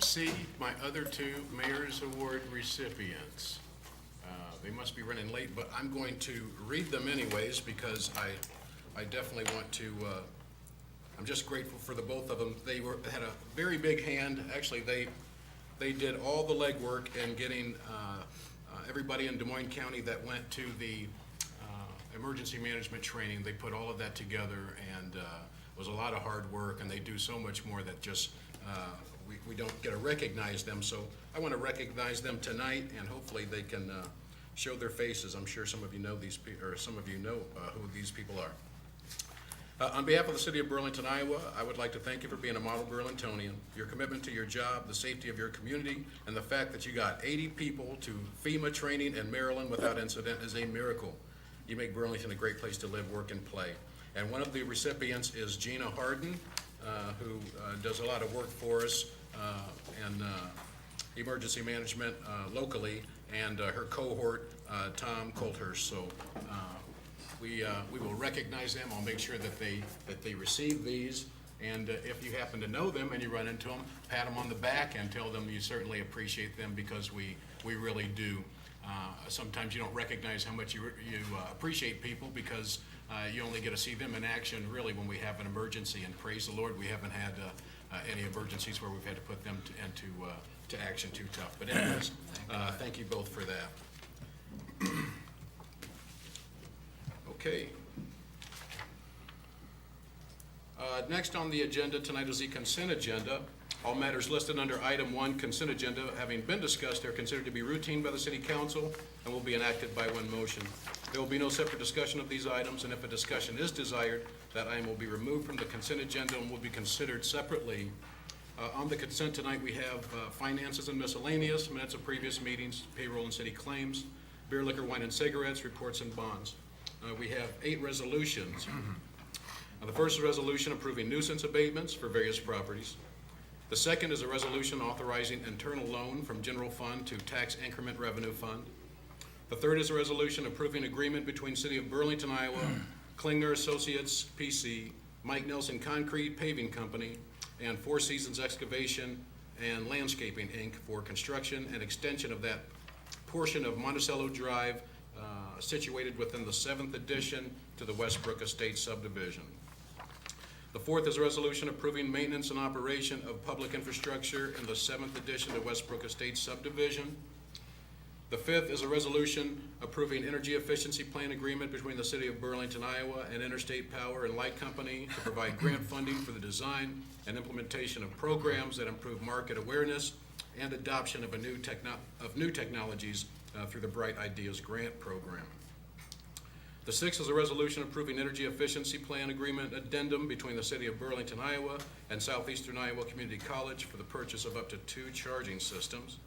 see my other two Mayor's Award recipients. They must be running late, but I'm going to read them anyways because I definitely want to, I'm just grateful for the both of them. They had a very big hand. Actually, they did all the legwork in getting everybody in Des Moines County that went to the emergency management training. They put all of that together, and it was a lot of hard work, and they do so much more that just we don't get to recognize them. So I want to recognize them tonight, and hopefully they can show their faces. I'm sure some of you know these people, or some of you know who these people are. On behalf of the City of Burlington, Iowa, I would like to thank you for being a model Burlingtonian. Your commitment to your job, the safety of your community, and the fact that you got 80 people to FEMA training in Maryland without incident is a miracle. You make Burlington a great place to live, work, and play. And one of the recipients is Gina Harden, who does a lot of work for us in emergency management locally, and her cohort, Tom Colthurst. So we will recognize them. I'll make sure that they receive these. And if you happen to know them and you run into them, pat them on the back and tell them you certainly appreciate them, because we really do. Sometimes you don't recognize how much you appreciate people because you only get to see them in action really when we have an emergency. And praise the Lord, we haven't had any emergencies where we've had to put them into action too tough. But anyways, thank you both for that. Okay. Next on the agenda tonight is the consent agenda. All matters listed under item 1, consent agenda, having been discussed, are considered to be routine by the City Council and will be enacted by one motion. There will be no separate discussion of these items, and if a discussion is desired, that item will be removed from the consent agenda and will be considered separately. On the consent tonight, we have finances and miscellaneous, minutes of previous meetings, payroll and city claims, beer, liquor, wine, and cigarettes, reports and bonds. We have 8 resolutions. The first is a resolution approving nuisance abatements for various properties. The second is a resolution authorizing internal loan from general fund to tax increment revenue fund. The third is a resolution approving agreement between City of Burlington, Iowa, Klingner Associates, PC, Mike Nelson Concrete Paving Company, and Four Seasons Excavation and Landscaping, Inc. for construction and extension of that portion of Monticello Drive situated within the 7th addition to the Westbrook Estates subdivision. The fourth is a resolution approving maintenance and operation of public infrastructure in the 7th addition to Westbrook Estates subdivision. The fifth is a resolution approving energy efficiency plan agreement between the City of Burlington, Iowa and Interstate Power and Light Company to provide grant funding for the design and implementation of programs that improve market awareness and adoption of new technologies through the Bright Ideas Grant Program. The sixth is a resolution approving energy efficiency plan agreement addendum between the City of Burlington, Iowa and Southeastern Iowa Community College for the purchase of up to 2 charging systems.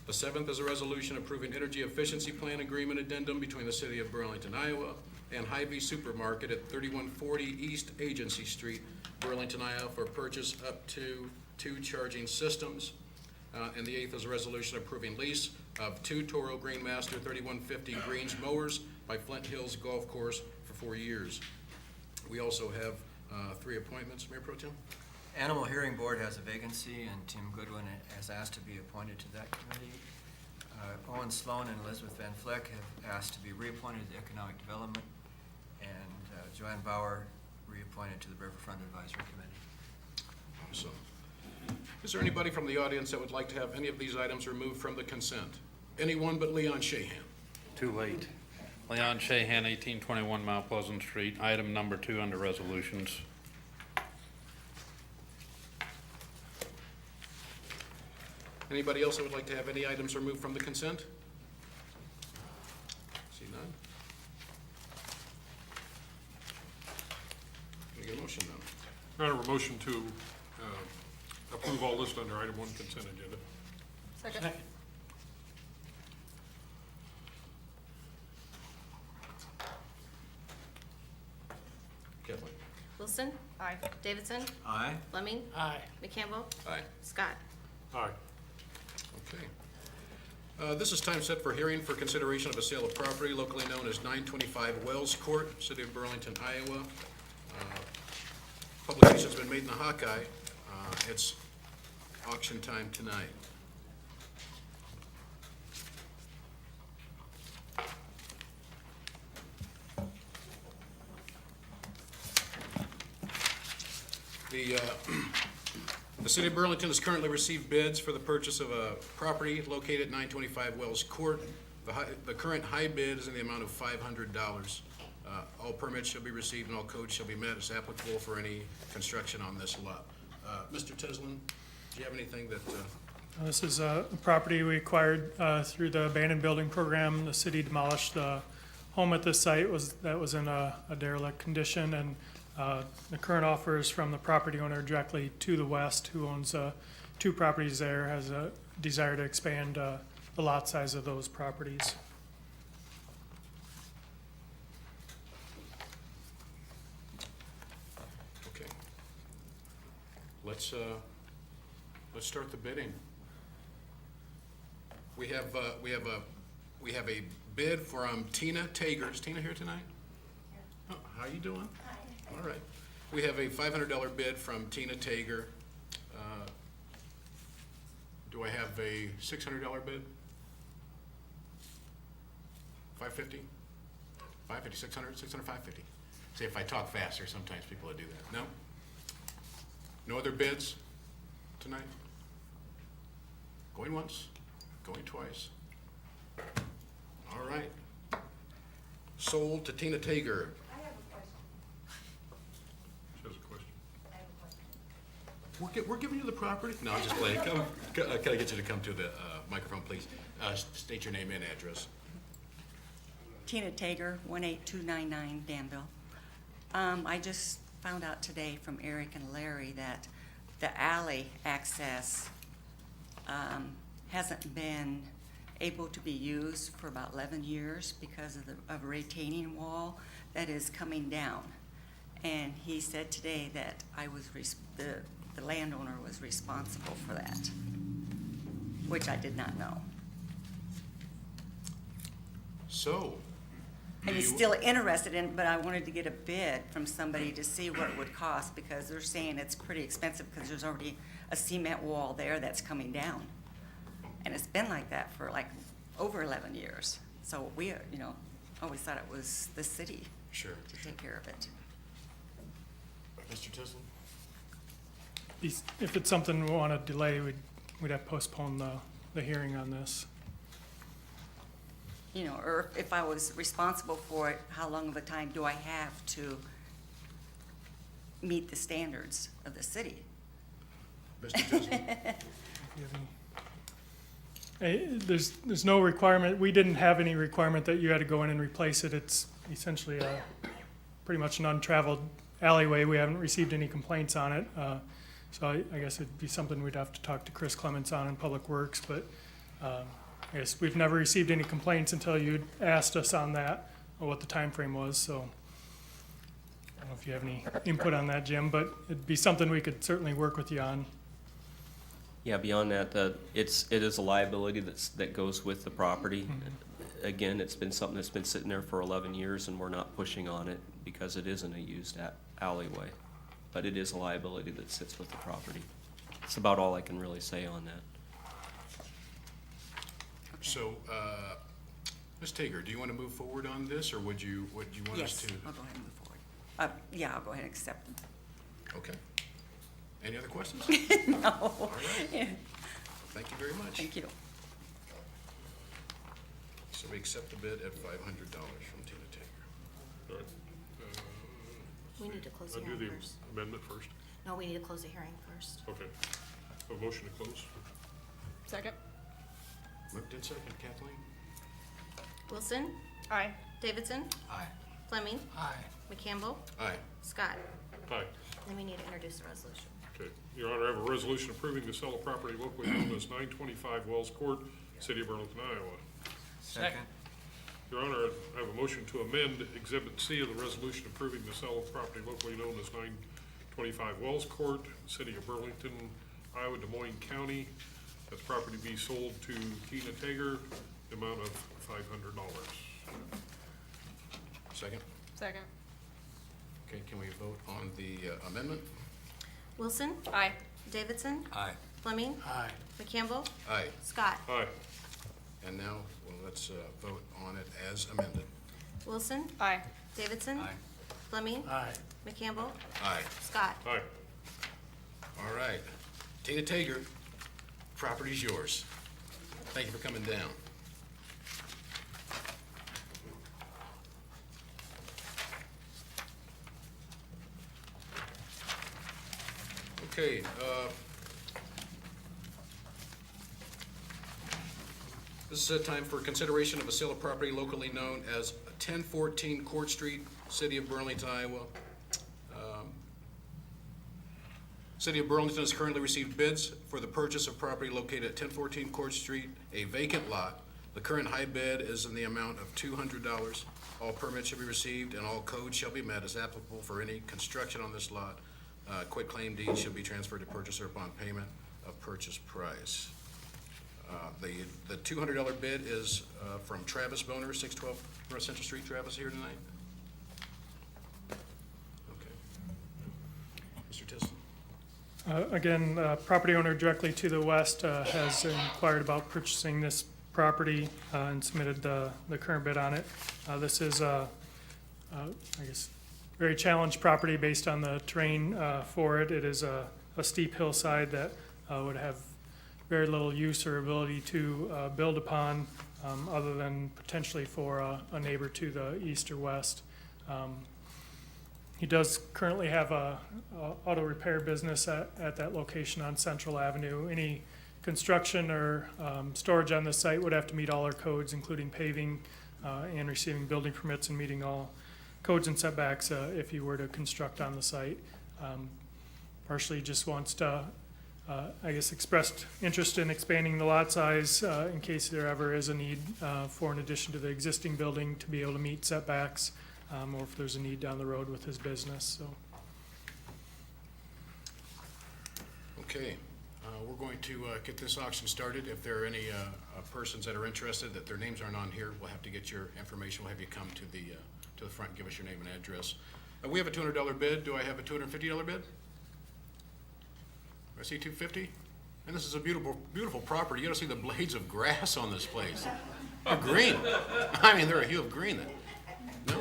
The seventh is a resolution approving energy efficiency plan agreement addendum between the City of Burlington, Iowa and Hy-Vee Supermarket at 3140 East Agency Street, Burlington, Iowa for purchase up to 2 charging systems. And the eighth is a resolution approving lease of 2 Toro Greenmaster 3150 Greens mowers by Flint Hills Golf Course for 4 years. We also have 3 appointments, Mayor Pro Tem. Animal Hearing Board has a vacancy, and Tim Goodwin has asked to be appointed to that committee. Owen Sloan and Elizabeth Van Fleck have asked to be reappointed to Economic Development, and Joanne Bauer reappointed to the Riverfront Advisory Committee. Awesome. Is there anybody from the audience that would like to have any of these items removed from the consent? Anyone but Leon Shahan. Too late. Leon Shahan, 1821 Mount Pleasant Street, item number 2 under resolutions. Anybody else that would like to have any items removed from the consent? See none? Can I get a motion now? Madam, a motion to approve all listed under item 1 consent agenda. Second. Kathleen? Wilson? Aye. Davidson? Aye. Fleming? Aye. McCampbell? Aye. Scott? Aye. Okay. This is time set for hearing for consideration of a sale of property locally known as 925 Wells Court, City of Burlington, Iowa. Publication's been made in the Hawkeye. It's auction time tonight. The City of Burlington has currently received bids for the purchase of a property located at 925 Wells Court. The current high bid is in the amount of $500. All permits shall be received and all codes shall be met as applicable for any construction on this lot. Mr. Tislin, do you have anything that, This is a property we acquired through the abandoned building program. The city demolished the home at this site that was in a derelict condition, and the current offer is from the property owner directly to the west, who owns 2 properties there, has a desire to expand the lot size of those properties. okay. Let's start the bidding. We have a bid from Tina Tager. Is Tina here tonight? Oh, how you doing? Hi. All right. We have a $500 bid from Tina Tager. Do I have a $600 bid? 550? 550, 600, 600, 550. See, if I talk faster, sometimes people will do that. No? No other bids tonight? Going once, going twice. All right. Sold to Tina Tager. She has a question. We're giving you the property? No, I'm just playing. Can I get you to come to the microphone, please? State your name and address. Tina Tager, 18299 Danville. I just found out today from Eric and Larry that the alley access hasn't been able to be used for about 11 years because of a retaining wall that is coming down. And he said today that the landowner was responsible for that, which I did not know. So. And he's still interested in, but I wanted to get a bid from somebody to see what it would cost, because they're saying it's pretty expensive because there's already a cement wall there that's coming down. And it's been like that for like over 11 years. So we, always thought it was the city Sure. to take care of it. Mr. Tislin? If it's something we want to delay, we'd have to postpone the hearing on this. Or if I was responsible for it, how long of a time do I have to meet the standards of the city? Mr. Tislin? Do you have any- There's no requirement, we didn't have any requirement that you had to go in and replace it. It's essentially pretty much an untraveled alleyway. We haven't received any complaints on it. So I guess it'd be something we'd have to talk to Chris Clements on in Public Works, but I guess we've never received any complaints until you'd asked us on that, or what the time frame was, so I don't know if you have any input on that, Jim, but it'd be something we could certainly work with you on. Yeah, beyond that, it is a liability that goes with the property. Again, it's been something that's been sitting there for 11 years, and we're not pushing on it because it isn't a used alleyway. But it is a liability that sits with the property. That's about all I can really say on that. So, Ms. Tager, do you want to move forward on this, or would you want us Yes, to? I'll go ahead and move forward. Yeah, I'll go ahead and accept them. Okay. Any other questions? No. All right. Thank you very much. Thank you. So we accept the bid at $500 from Tina Tager. All right. We need to close the I'll do hearing the first. amendment first. No, we need to close the hearing first. Okay. A motion to close. Second. Moved in second, Kathleen? Wilson? Aye. Davidson? Aye. Fleming? Aye. McCampbell? Aye. Scott? Aye. Then we need to introduce the resolution. Okay. Your Honor, I have a resolution approving the sale of property locally known as 925 Wells Court, City of Burlington, Iowa. Second. Your Honor, I have a motion to amend Exhibit C of the resolution approving the sale of property locally known as 925 Wells Court, City of Burlington, Iowa, Des Moines County. That the property be sold to Tina Tager, the amount of $500. Second? Second. Okay, can we vote on the amendment? Wilson? Aye. Davidson? Aye. Fleming. Aye. McCampbell. Aye. Scott. Aye. And now, well, let's vote on it as amended. Wilson. Aye. Davidson. Aye. Fleming. Aye. McCampbell. Aye. Scott. Aye. All right. Tina Tager, property's yours. Thank you for coming down. Okay, this is a time for consideration of a sale of property locally known as 1014 Court Street, City of Burlington, Iowa. City of Burlington has currently received bids for the purchase of property located at 1014 Court Street, a vacant lot. The current high bid is in the amount of $200. All permits shall be received and all codes shall be met as applicable for any construction on this lot. Quitclaim deed shall be transferred to purchaser upon payment of purchase price. The $200 bid is from Travis Boner, 612 North Central Street. Travis here tonight? Okay. Mr. Tisland? Again, property owner directly to the west has inquired about purchasing this property and submitted the current bid on it. This is, I guess, very challenged property based on the terrain for it. It is a steep hillside that would have very little use or ability to build upon other than potentially for a neighbor to the east or west. He does currently have a auto repair business at that location on Central Avenue. Any construction or storage on the site would have to meet all our codes, including paving and receiving building permits and meeting all codes and setbacks if you were to construct on the site. Partially just wants to, I guess, expressed interest in expanding the lot size in case there ever is a need for an addition to the existing building to be able to meet setbacks, or if there's a need down the road with his business, so. Okay, we're going to get this auction started. If there are any persons that are interested, that their names aren't on here, we'll have to get your information. We'll have you come to the front and give us your name and address. We have a $200 bid. Do I have a $250 bid? I see $250. And this is a beautiful, beautiful property. You ought to see the blades of grass on this place. They're green. I mean, they're a hue of green. No?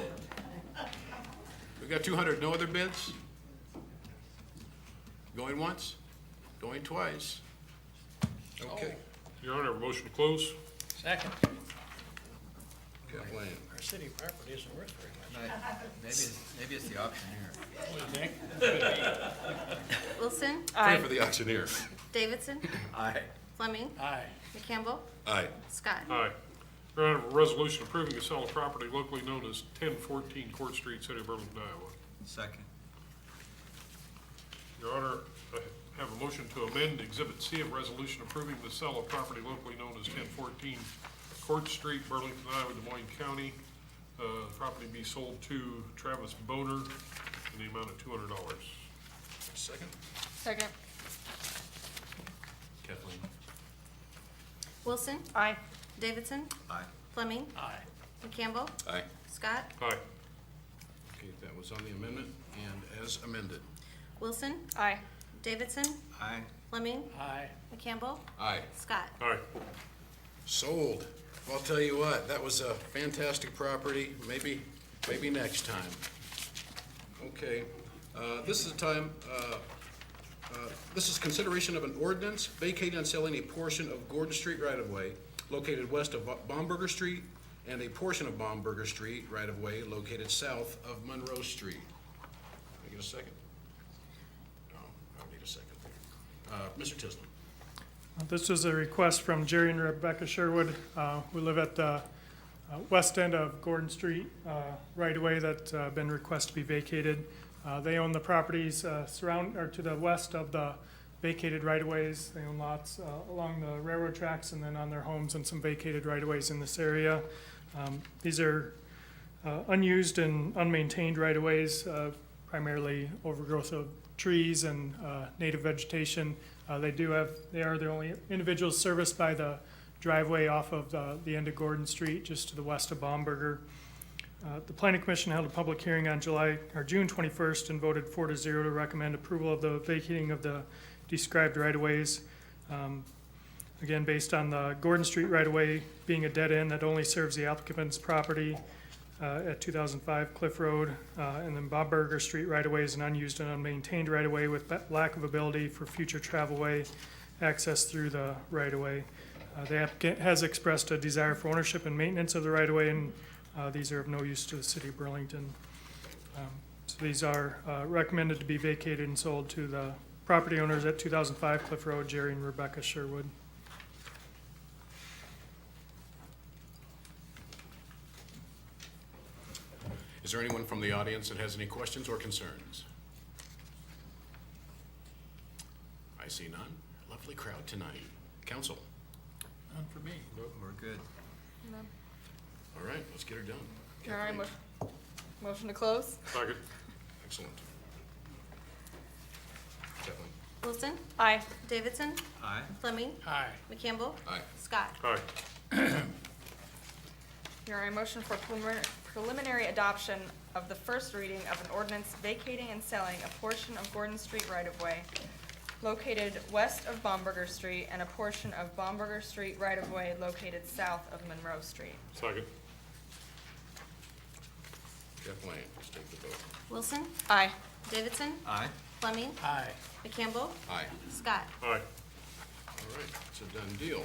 We got 200. No other bids? Going once? Going twice? Okay. Your Honor, I have a motion to close. Second, Kathleen. our city property isn't worth very much. Maybe it's the auctioneer. What do you think? Wilson. Pray for the auctioneer. Davidson. Aye. Fleming. Aye. McCampbell. Aye. Scott. Aye. Your Honor, I have a resolution approving the sale of property locally known as 1014 Court Street, City of Burlington, Iowa. Second. Your Honor, I have a motion to amend Exhibit C of resolution approving the sale of property locally known as 1014 Court Street, Burlington, Iowa, Des Moines County. The property be sold to Travis Boner in the amount of $200. Second. Second. Kathleen. Wilson. Aye. Davidson. Aye. Fleming. Aye. McCampbell. Aye. Scott. Aye. Okay, that was on the amendment and as amended. Wilson. Aye. Davidson. Aye. Fleming. Aye. McCampbell. Aye. Scott. Aye. Sold. I'll tell you what, that was a fantastic property. Maybe next time. Okay, this is this is consideration of an ordinance vacating and selling a portion of Gordon Street right-of-way located west of Baumberger Street and a portion of Baumberger Street right-of-way located south of Monroe Street. Can I get a second? No, I don't need a second. Mr. Tisland. This was a request from Jerry and Rebecca Sherwood, who live at the west end of Gordon Street, right away that's been requested to be vacated. They own the properties to the west of the vacated right-of-ways. They own lots along the railroad tracks and then on their homes and some vacated right-of-ways in this area. These are unused and unmaintained right-of-ways, primarily overgrowth of trees and native vegetation. They are the only individuals serviced by the driveway off of the end of Gordon Street, just to the west of Baumberger. The Planning Commission held a public hearing on June 21st and voted 4-0 to recommend approval of the vacating of the described right-of-ways. Again, based on the Gordon Street right-of-way being a dead end that only serves the applicant's property at 2005 Cliff Road, and then Bob Burger Street right-of-way is an unused and unmaintained right-of-way with lack of ability for future travelway access through the right-of-way. The applicant has expressed a desire for ownership and maintenance of the right-of-way, and these are of no use to the city of Burlington. So these are recommended to be vacated and sold to the property owners at 2005 Cliff Road, Jerry and Rebecca Sherwood. Is there anyone from the audience that has any questions or concerns? I see none. Lovely crowd tonight. Council? None for me. We're good. All right, let's get her done. All right, Kathleen? motion to close? Second. Excellent. Kathleen? Wilson, Aye. Davidson, Aye. Fleming, Aye. McCampbell, Aye. Scott. Aye. Your Honor, motion for preliminary adoption of the first reading of an ordinance vacating and selling a portion of Gordon Street right-of-way located west of Baumberger Street and a portion of Baumberger Street right-of-way located south of Monroe Street. Second. Kathleen, let's take the vote. Wilson, Aye. Davidson, Aye. Fleming, Aye. McCampbell, Aye. Scott. Aye. All right, it's a done deal.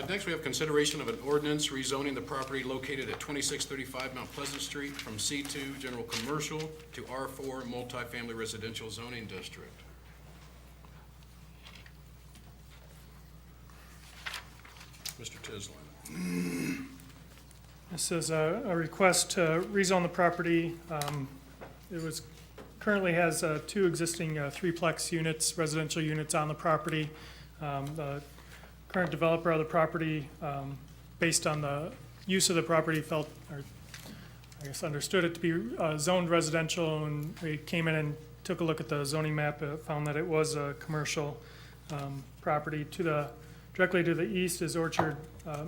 Next, we have consideration of an ordinance rezoning the property located at 2635 Mount Pleasant Street from C2 General Commercial to R4 Multifamily Residential Zoning District. Mr. Tislin. This is a request to rezone the property. It was, currently has two existing threeplex units, residential units on the property. The current developer of the property, based on the use of the property, felt, or I guess understood it to be zoned residential, and we came in and took a look at the zoning map, found that it was a commercial property. Directly to the east is Orchard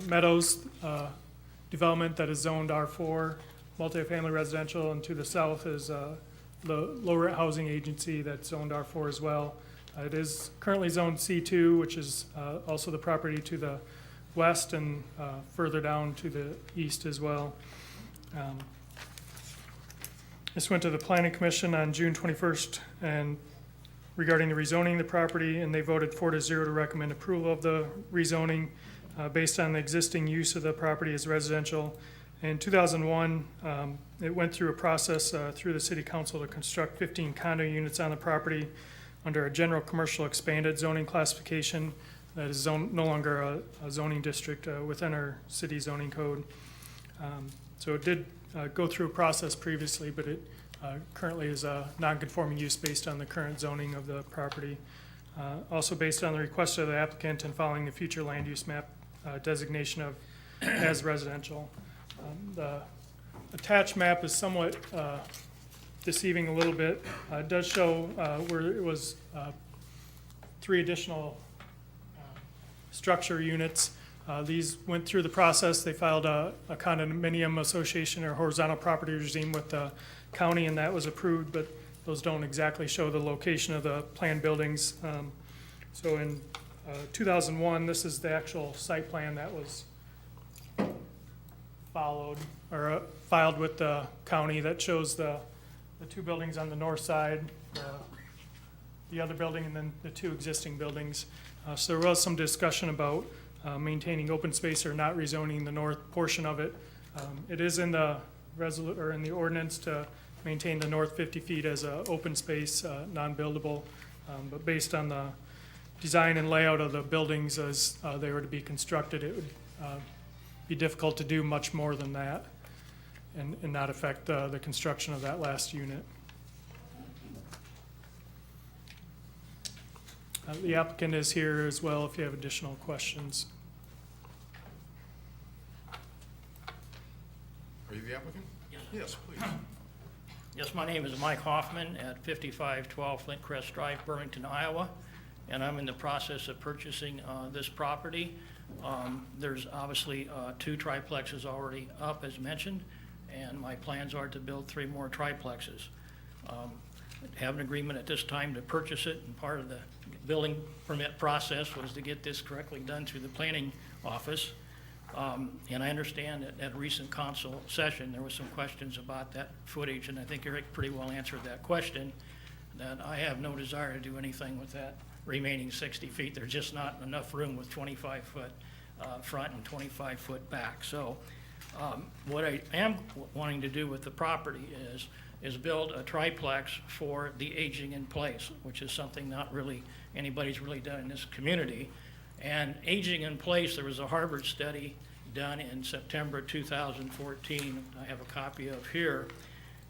Meadows development that is zoned R4, multifamily residential, and to the south is the low-rent housing agency that's zoned R4 as well. It is currently zoned C2, which is also the property to the west and further down to the east as well. This went to the Planning Commission on June 21st and regarding the rezoning the property, and they voted 4-0 to recommend approval of the rezoning based on the existing use of the property as residential. In 2001, it went through a process through the city council to construct 15 condo units on the property under a general commercial expanded zoning classification that is no longer a zoning district within our city zoning code. So it did go through a process previously, but it currently is a non-conforming use based on the current zoning of the property. Also based on the request of the applicant and following the future land use map designation of as residential. The attached map is somewhat deceiving a little bit. It does show where it was 3 additional structure units. These went through the process. They filed a condominium association or horizontal property regime with the county, and that was approved, but those don't exactly show the location of the planned buildings. So in 2001, this is the actual site plan that was followed or filed with the county that shows the 2 buildings on the north side, the other building, and then the 2 existing buildings. So there was some discussion about maintaining open space or not rezoning the north portion of it. It is in the in the ordinance to maintain the north 50 feet as a open space, non-buildable. But based on the design and layout of the buildings as they were to be constructed, it would be difficult to do much more than that and not affect the construction of that last unit. The applicant is here as well if you have additional questions. Are you the applicant? Yes. Yes, please. Yes, my name is Mike Hoffman at 5512 Flint Crest Drive, Burlington, Iowa, and I'm in the process of purchasing this property. There's obviously 2 triplexes already up, as mentioned, and my plans are to build 3 more triplexes. have an agreement at this time to purchase it, and part of the building permit process was to get this correctly done through the planning office. And I understand that at a recent council session, there was some questions about that footage, and I think Eric pretty well answered that question, that I have no desire to do anything with that remaining 60 feet. There's just not enough room with 25-foot front and 25-foot back. So what I am wanting to do with the property is build a triplex for the aging in place, which is something not really anybody's really done in this community. And aging in place, there was a Harvard study done in September 2014, I have a copy of here.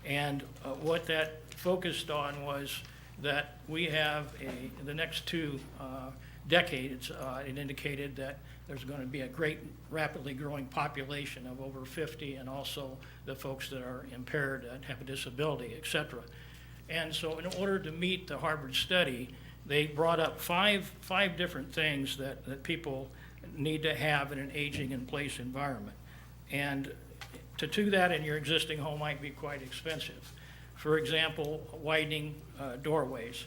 And what that focused on was that we have the next 2 decades, it indicated that there's going to be a great rapidly growing population of over 50, and also the folks that are impaired and have a disability, et cetera. And so in order to meet the Harvard study, they brought up five different things that people need to have in an aging in place environment. And to do that in your existing home might be quite expensive. For example, widening doorways.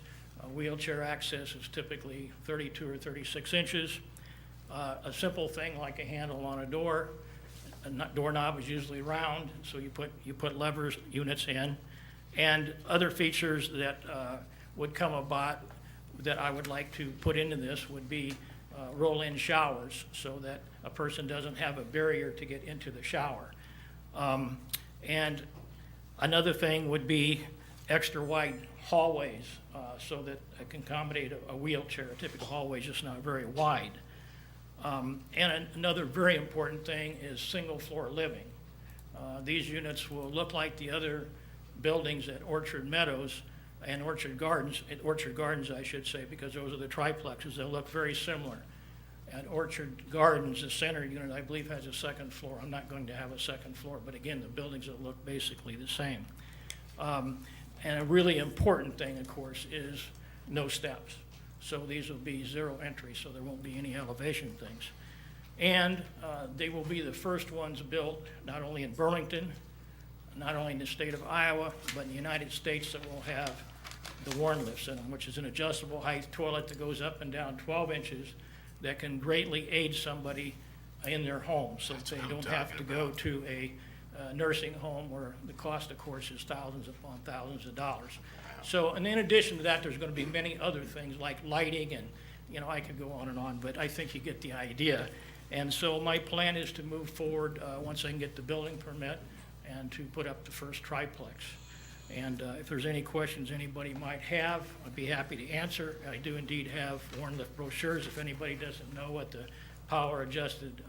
Wheelchair access is typically 32 or 36 inches. A simple thing like a handle on a door, doorknob is usually round, so you put levers, units in. And other features that would come about that I would like to put into this would be roll-in showers, so that a person doesn't have a barrier to get into the shower. And another thing would be extra wide hallways, so that it can accommodate a wheelchair. A typical hallway is just not very wide. And another very important thing is single floor living. These units will look like the other buildings at Orchard Meadows and Orchard Gardens, I should say, because those are the triplexes. They'll look very similar. At Orchard Gardens, the center unit, I believe, has a second floor. I'm not going to have a second floor, but again, the buildings will look basically the same. And a really important thing, of course, is no steps. So these will be zero entry, so there won't be any elevation things. And they will be the first ones built not only in Burlington, not only in the state of Iowa, but in the United States that will have the Warn lifts in them, which is an adjustable height toilet that goes up and down 12 inches that can greatly aid somebody in their home, so that they don't have to go to a nursing home where the cost, of course, is thousands upon thousands of dollars. So, and in addition to that, there's going to be many other things like lighting, and, you know, I could go on, but I think you get the idea. And so my plan is to move forward once I can get the building permit and to put up the first triplex. And if there's any questions anybody might have, I'd be happy to answer. I do indeed have Warn lift brochures. If anybody doesn't know what the power adjusted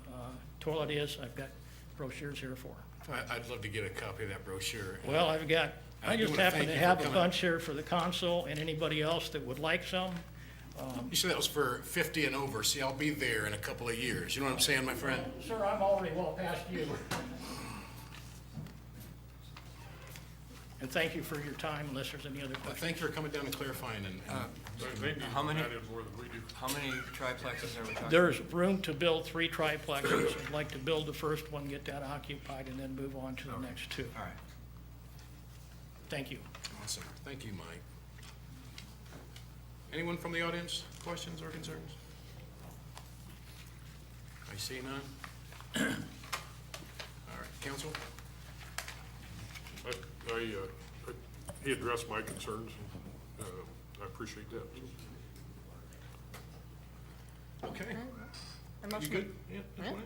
toilet is, I've got brochures here for them. I'd love to get a copy of that brochure. Well, I I do just wanna happen thank to you for have a coming. bunch here for the council and anybody else that would like some. You said that was for 50 and over. See, I'll be there in a couple of years. You know what I'm saying, my friend? Sir, I'm already well past you. And thank you for your time, unless there's any other questions. Thank you for coming down and clarifying, and They need How many- that in more than we do. How many triplexes are we talking? There's room to build 3 triplexes. I'd like to build the first one, get that occupied, and then move on to the next 2. All right. Thank you. awesome. Thank you, Mike. Anyone from the audience, questions or concerns? I see none. All right, council? He addressed my concerns, and I appreciate that. Okay. A You motion- good? Yeah, that's fine.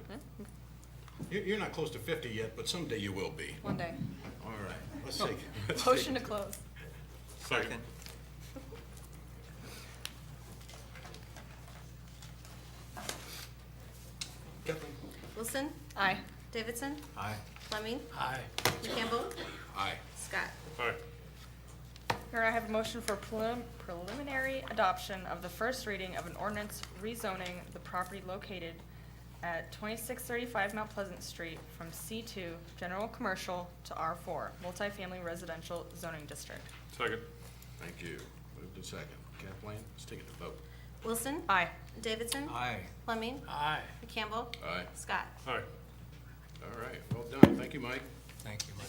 You're not close to 50 yet, but someday you will be. One day. All right, let's take. Motion to close. Second. Kathleen? Wilson, Aye. Davidson, Aye. Fleming, Aye. Campbell, Aye. Scott. Aye. Here I have a motion for preliminary adoption of the first reading of an ordinance rezoning the property located at 2635 Mount Pleasant Street from C2 General Commercial to R4 Multifamily Residential Zoning District. Second. Thank you. Moved to second. Kathleen, let's take it to vote. Wilson, Aye. Davidson, Aye. Fleming, Aye. Campbell, Aye. Scott. Aye. All right, well done. Thank you, Mike. Thank you, Mike.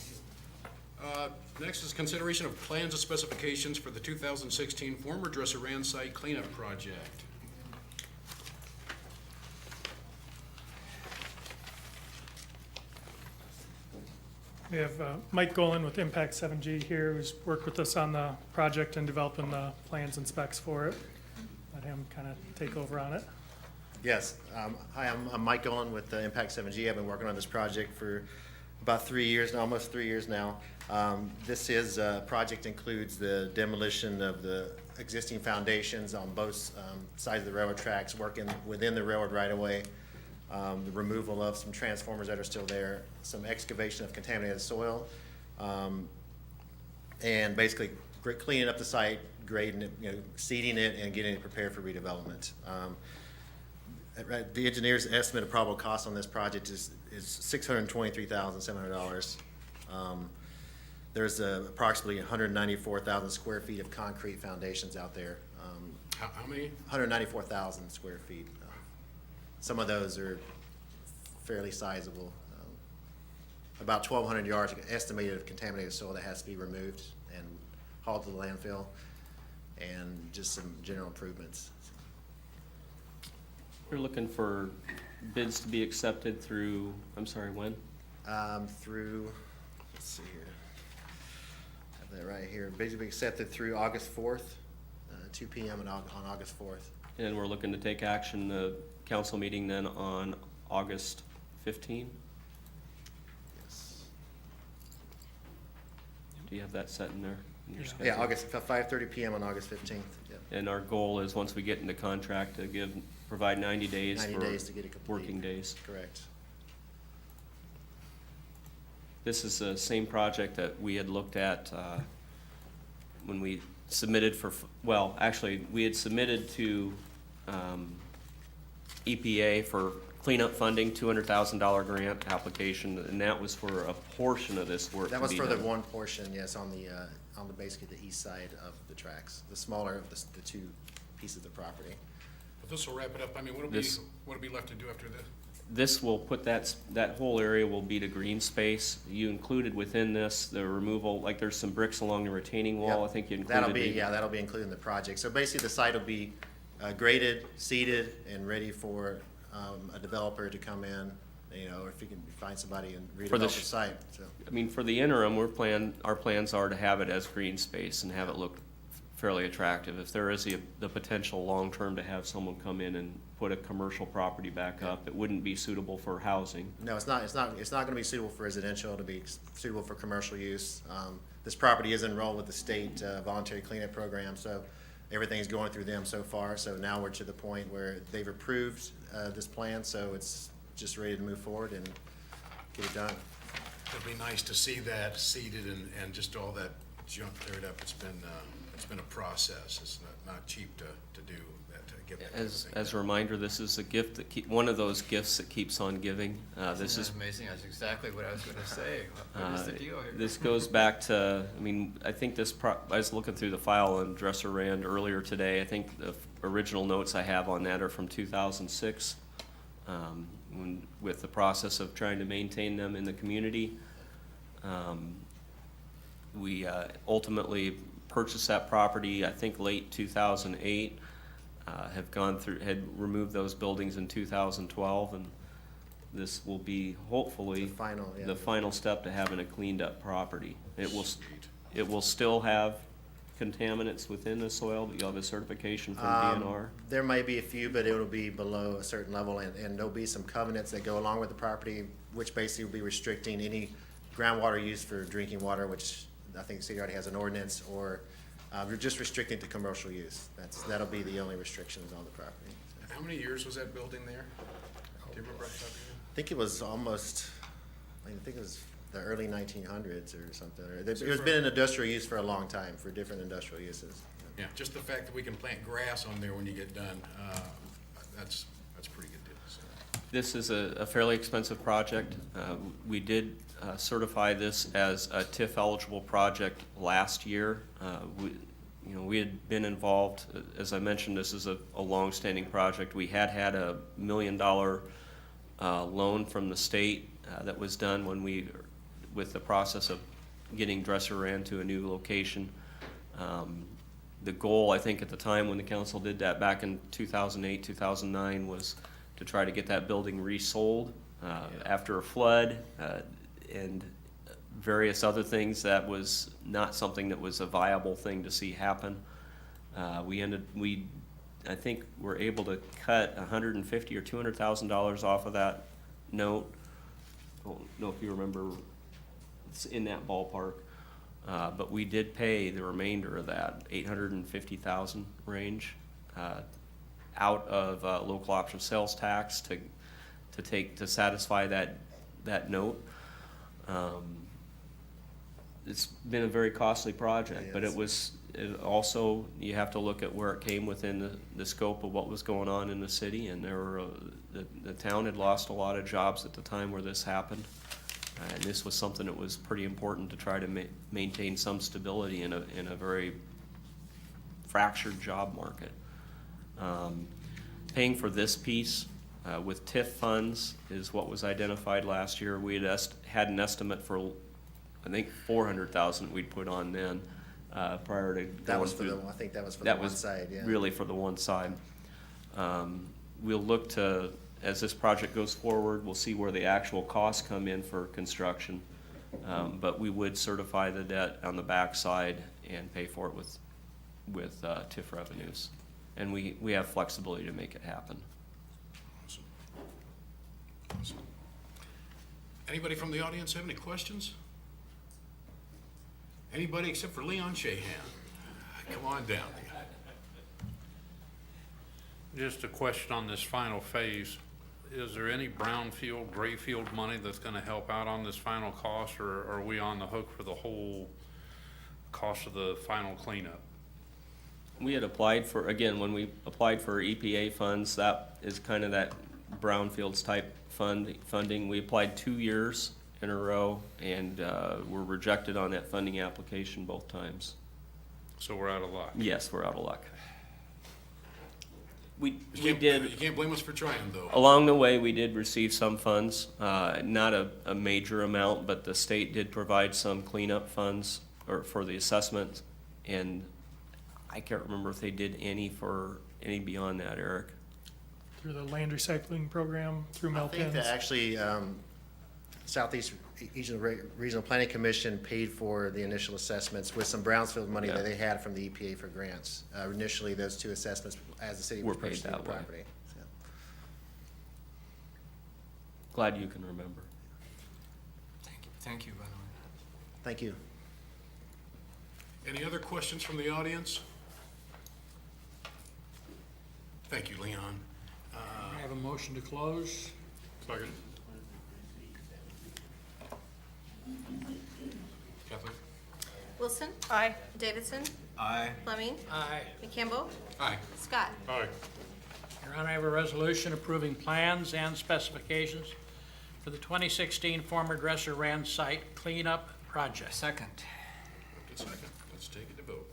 Next is consideration of plans and specifications for the 2016 former Dresser Rand site cleanup project. We have Mike Golan with Impact 7G here, who's worked with us on the project and developing the plans and specs for it. Let him kind of take over on it. Yes. Hi, I'm Mike Golan with Impact 7G. I've been working on this project for about 3 years now, almost 3 years now. This project includes the demolition of the existing foundations on both sides of the railroad tracks, working within the railroad right-of-way, the removal of some transformers that are still there, some excavation of contaminated soil, and basically cleaning up the site, grading it, seeding it, and getting it prepared for redevelopment. The engineer's estimate of probable cost on this project is $623,700. There's approximately 194,000 square feet of concrete foundations out there. How many? 194,000 square feet. Some of those are fairly sizable. About 1,200 yards estimated of contaminated soil that has to be removed and hauled to the landfill, and just some general improvements. We're looking for bids to be accepted through, I'm sorry, when? Through, let's see here, have that right here, basically accepted through August 4th, 2 p.m. on August 4th. And we're looking to take action, the council meeting then on August 15? Yes. Do you have that set in there? In your schedule? Yeah, August, 5:30 p.m. on August 15th. Yep. And our goal is, once we get into contract, to provide 90 days 90 for days to get it complete. working days. Correct. This is the same project that we had looked at when we submitted for, well, actually, we had submitted to EPA for cleanup funding, $200,000 grant application, and that was for a portion of this work to That was be for the done. one portion, yes, on the basically the east side of the tracks, the smaller of the two pieces of property. But this will wrap it up. I mean, what'll This- be left to do after this? This will put that whole area will be to green space. You included within this the removal, like there's some bricks along the retaining wall, Yep. I think you included. That'll be included in the project. So basically, the site will be graded, seeded, and ready for a developer to come in, or if you can find somebody and For the redevelop the site, so. I mean, for the interim, our plans are to have it as green space and have it look fairly attractive. If there is the potential long-term to have someone come in and put a commercial property back up, it wouldn't be suitable for housing. No, it's not gonna be suitable for residential, it'll be suitable for commercial use. This property is enrolled with the state voluntary cleanup program, so everything's going through them so far. So now we're to the point where they've approved this plan, so it's just ready to move forward and get it done. It'd be nice to see that seeded and just all that junk cleared up. It's been a process. It's not cheap to do that, to get that kind of thing As a done. reminder, this is a gift one of those gifts that keeps on giving. This is Isn't that amazing? That's exactly what I was gonna say. What is the deal here? This goes back to, I mean, I think I was looking through the file on Dresser Rand earlier today. I think the original notes I have on that are from 2006, with the process of trying to maintain them in the community. We ultimately purchased that property, I think, late 2008, had removed those buildings in 2012, and this will be hopefully The final, yeah. the final step to having a cleaned up property. Sweet. It will still have contaminants within the soil, but you'll have a certification from DNR. There may be a few, but it'll be below a certain level, and there'll be some covenants that go along with the property, which basically will be restricting any groundwater use for drinking water, which I think the city already has an ordinance, or we're just restricting to commercial use. That'll be the only restrictions on the property. How many years was that building there? Do you remember off the top of your head? I think it was almost, I think it was the early 1900s or something. It's it been in industrial use for a long time, for different industrial uses. Yeah, just the fact that we can plant grass on there when you get done, that's a pretty good deal. So, This is a fairly expensive project. We did certify this as a TIF eligible project last year. We had been involved, as I mentioned, this is a long-standing project. We had a $1 million loan from the state that was done with the process of getting Dresser Ran to a new location. The goal, I think, at the time when the council did that back in 2008, 2009, was to try to get that building resold after a flood and various other things. That was not something that was a viable thing to see happen. I think we're able to cut $150,000 or $200,000 off of that note. I don't know if you remember, it's in that ballpark. But we did pay the remainder of that, $850,000 range, out of local option sales tax to satisfy that note. It's been a very costly project, but it also, you have to look at where it came within the scope of what was going on in the city, and the town had lost a lot of jobs at the time where this happened. And this was something that was pretty important to try to maintain some stability in a very fractured job market. Paying for this piece with TIF funds is what was identified last year. We had an estimate for, I think, $400,000 we'd put on then prior to That was going for through. I think that was for the one side, yeah. Really for the one side. We'll look to, as this project goes forward, we'll see where the actual costs come in for construction. But we would certify the debt on the backside and pay for it with TIF revenues. And we have flexibility to make it happen. Awesome. Awesome. Anybody from the audience have any questions? Anybody except for Leon Shahan? Come on down. Just a question on this final phase. Is there any brownfield, grayfield money that's gonna help out on this final cost, or are we on the hook for the whole cost of the final cleanup? We had applied for, again, when we applied for EPA funds, that is kind of that brownfields type funding. We applied 2 years in a row and were rejected on that funding application both times. So we're out of luck. Yes, we're out of luck. We You did, can't blame us for trying, though. along the way, we did receive some funds, not a major amount, but the state did provide some cleanup funds or for the assessment. And I can't remember if they did any beyond that, Eric. Through the land recycling program, through I think that Melpins. actually, Southeast Regional Planning Commission paid for the initial assessments with some Brownsfield money Yeah. that they had from the EPA for grants. Initially, those 2 assessments, as the city was Were paid purchasing the that way. property. So. Glad you can remember. Thank you, by the way. Thank you. Any other questions from the audience? Thank you, Leon. I have a motion to close. Second. Kathleen? Wilson, Aye. Davidson, Aye. Fleming, Aye. McCampbell, Aye. Scott. Aye. Your Honor, I have a resolution approving plans and specifications for the 2016 former Dresser Rand site cleanup project. Second. Moved and second. Let's take it to vote.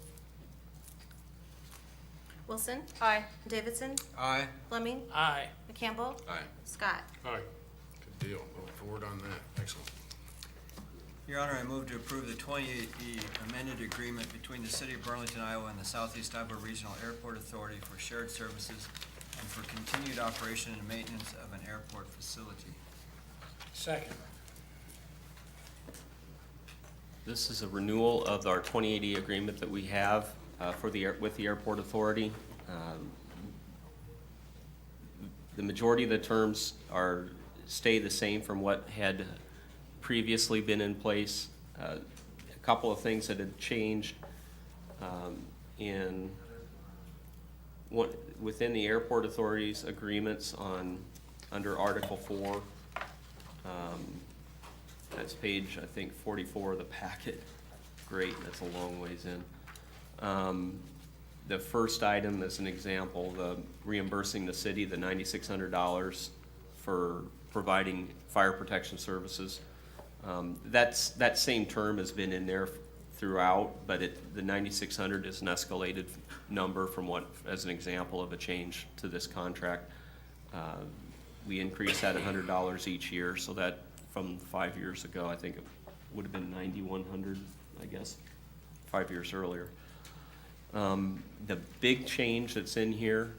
Wilson, Aye. Davidson, Aye. Fleming, Aye. McCampbell, Aye. Scott. Aye. Good deal. Moving forward on that. Excellent. Your Honor, I move to approve the 28E amended agreement between the City of Burlington, Iowa and the Southeast Iowa Regional Airport Authority for shared services and for continued operation and maintenance of an airport facility. Second. This is a renewal of our 2080 agreement that we have with the Airport Authority. The majority of the terms stay the same from what had previously been in place. A couple of things that had changed within the Airport Authority's agreements under Article 4. That's page, I think, 44 of the packet. Great, that's a long ways in. The first item, as an example, the reimbursing the city the $9,600 for providing fire protection services. That same term has been in there throughout, but the $9,600 is an escalated number from as an example of a change to this contract. We increase that $100 each year, so that from 5 years ago, I think would have been 9,100, I guess, 5 years earlier. The big change that's in here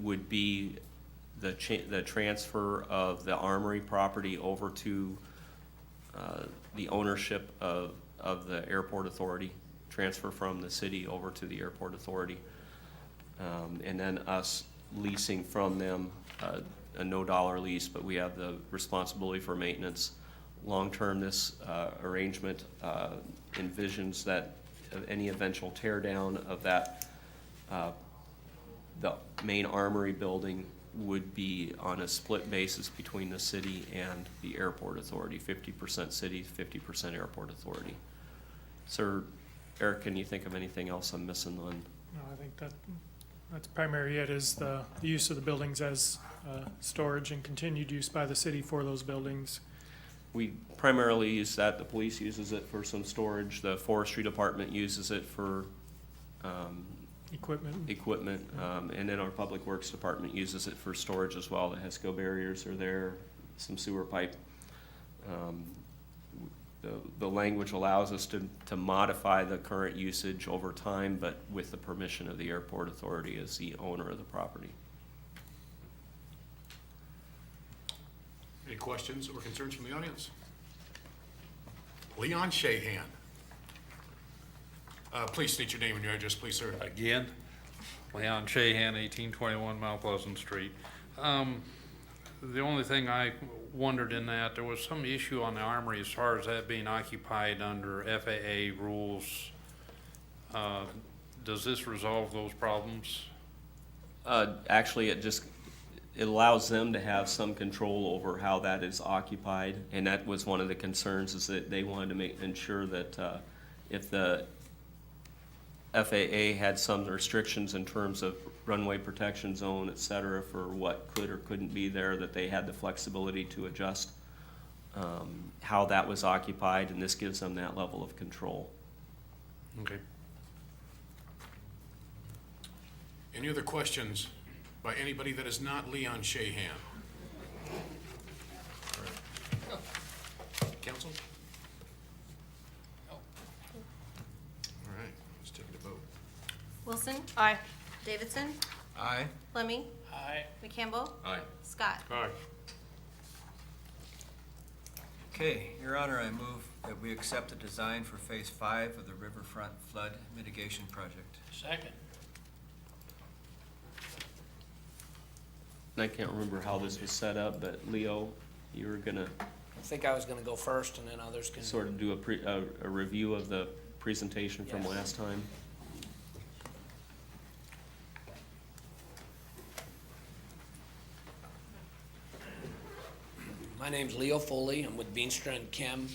would be the transfer of the Armory property over to the ownership of the Airport Authority, transfer from the city over to the Airport Authority. And then us leasing from them a no-dollar lease, but we have the responsibility for maintenance. Long-term, this arrangement envisions that any eventual tear down of that, the main Armory building would be on a split basis between the city and the Airport Authority, 50% city, 50% Airport Authority. Sir, Eric, can you think of anything else I'm missing on? No, I think that's primary. It is the use of the buildings as storage and continued use by the city for those buildings. We primarily use that. The police uses it for some storage. The forestry department uses it for Equipment. and then our public works department uses it for storage as well. The HESCO barriers are there, some sewer pipe. The language allows us to modify the current usage over time, but with the permission of the Airport Authority as the owner of the property. Any questions or concerns from the audience? Leon Shahan. Please state your name and your address, please, sir. Again, Leon Shahan, 1821 Mount Pleasant Street. The only thing I wondered in that, there was some issue on the Armory as far as that being occupied under FAA rules. Does this resolve those problems? Actually, it allows them to have some control over how that is occupied, and that was one of the concerns, is that they wanted to ensure that if the FAA had some restrictions in terms of runway protection zone, et cetera, for what could or couldn't be there, that they had the flexibility to adjust how that was occupied, and this gives them that level of control. Okay. Any other questions by anybody that is not Leon Shahan? All right. Council? All right, let's take the vote. Wilson, Aye. Davidson, Aye. Lemme, Aye. McCampbell, Aye. Scott. Aye. Okay, Your Honor, I move that we accept the design for Phase 5 of the Riverfront Flood Mitigation Project. Second. And I can't remember how this was set up, but Leo, you were gonna I think I was gonna go first and then others can. sort of do a review of the presentation from Yes. last time. My name's Leo Foley. I'm with Beanstra and Kim,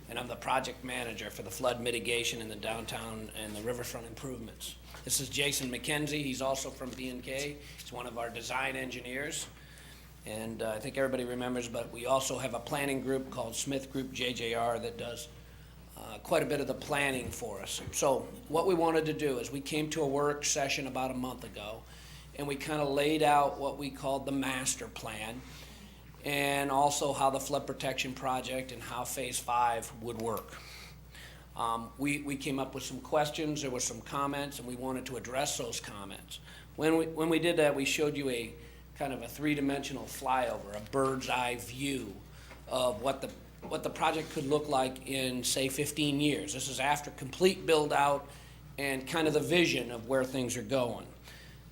and I'm the project manager for the flood mitigation in the downtown and the riverfront improvements. This is Jason McKenzie. He's also from B&K. He's one of our design engineers. And I think everybody remembers, but we also have a planning group called Smith Group JJR that does quite a bit of the planning for us. So what we wanted to do is we came to a work session about a month ago, and we kind of laid out what we called the master plan, and also how the flood protection project and how Phase 5 would work. We came up with some questions, there were some comments, and we wanted to address those comments. When we did that, we showed you a kind of a three-dimensional flyover, a bird's eye view of what the project could look like in, say, 15 years. This is after complete build-out and kind of the vision of where things are going.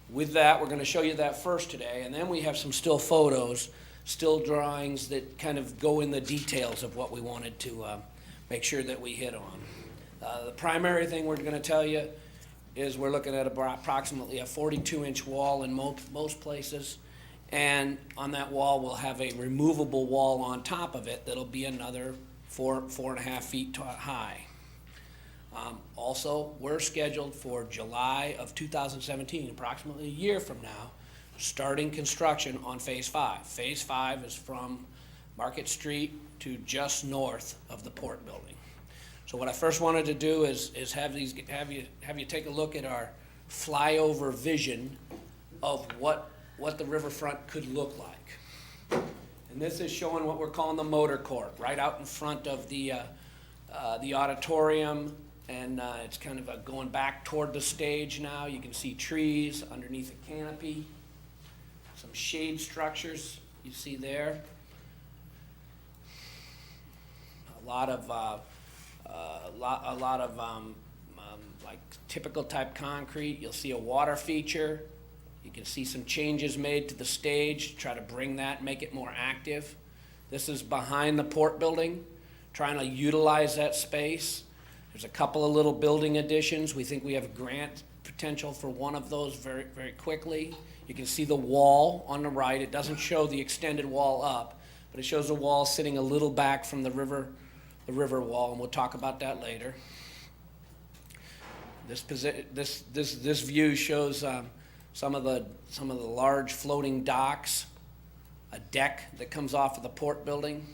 With that, we're gonna show you that first today, and then we have some still photos, still drawings that kind of go in the details of what we wanted to make sure that we hit on. The primary thing we're gonna tell you is we're looking at approximately a 42-inch wall in most places. And on that wall, we'll have a removable wall on top of it that'll be another 4.5 feet high. Also, we're scheduled for July of 2017, approximately a year from now, starting construction on Phase 5. Phase 5 is from Market Street to just north of the Port Building. So what I first wanted to do is have you take a look at our flyover vision of what the riverfront could look like. And this is showing what we're calling the motor court, right out in front of the auditorium. And it's kind of going back toward the stage now. You can see trees underneath a canopy, some shade structures you see there. A lot of like typical type concrete. You'll see a water feature. You can see some changes made to the stage to try to bring that, make it more active. This is behind the port building, trying to utilize that space. There's a couple of little building additions. We think we have grant potential for one of those very, very quickly. You can see the wall on the right. It doesn't show the extended wall up, but it shows the wall sitting a little back from the river wall, and we'll talk about that later. This view shows some of the large floating docks, a deck that comes off of the port building.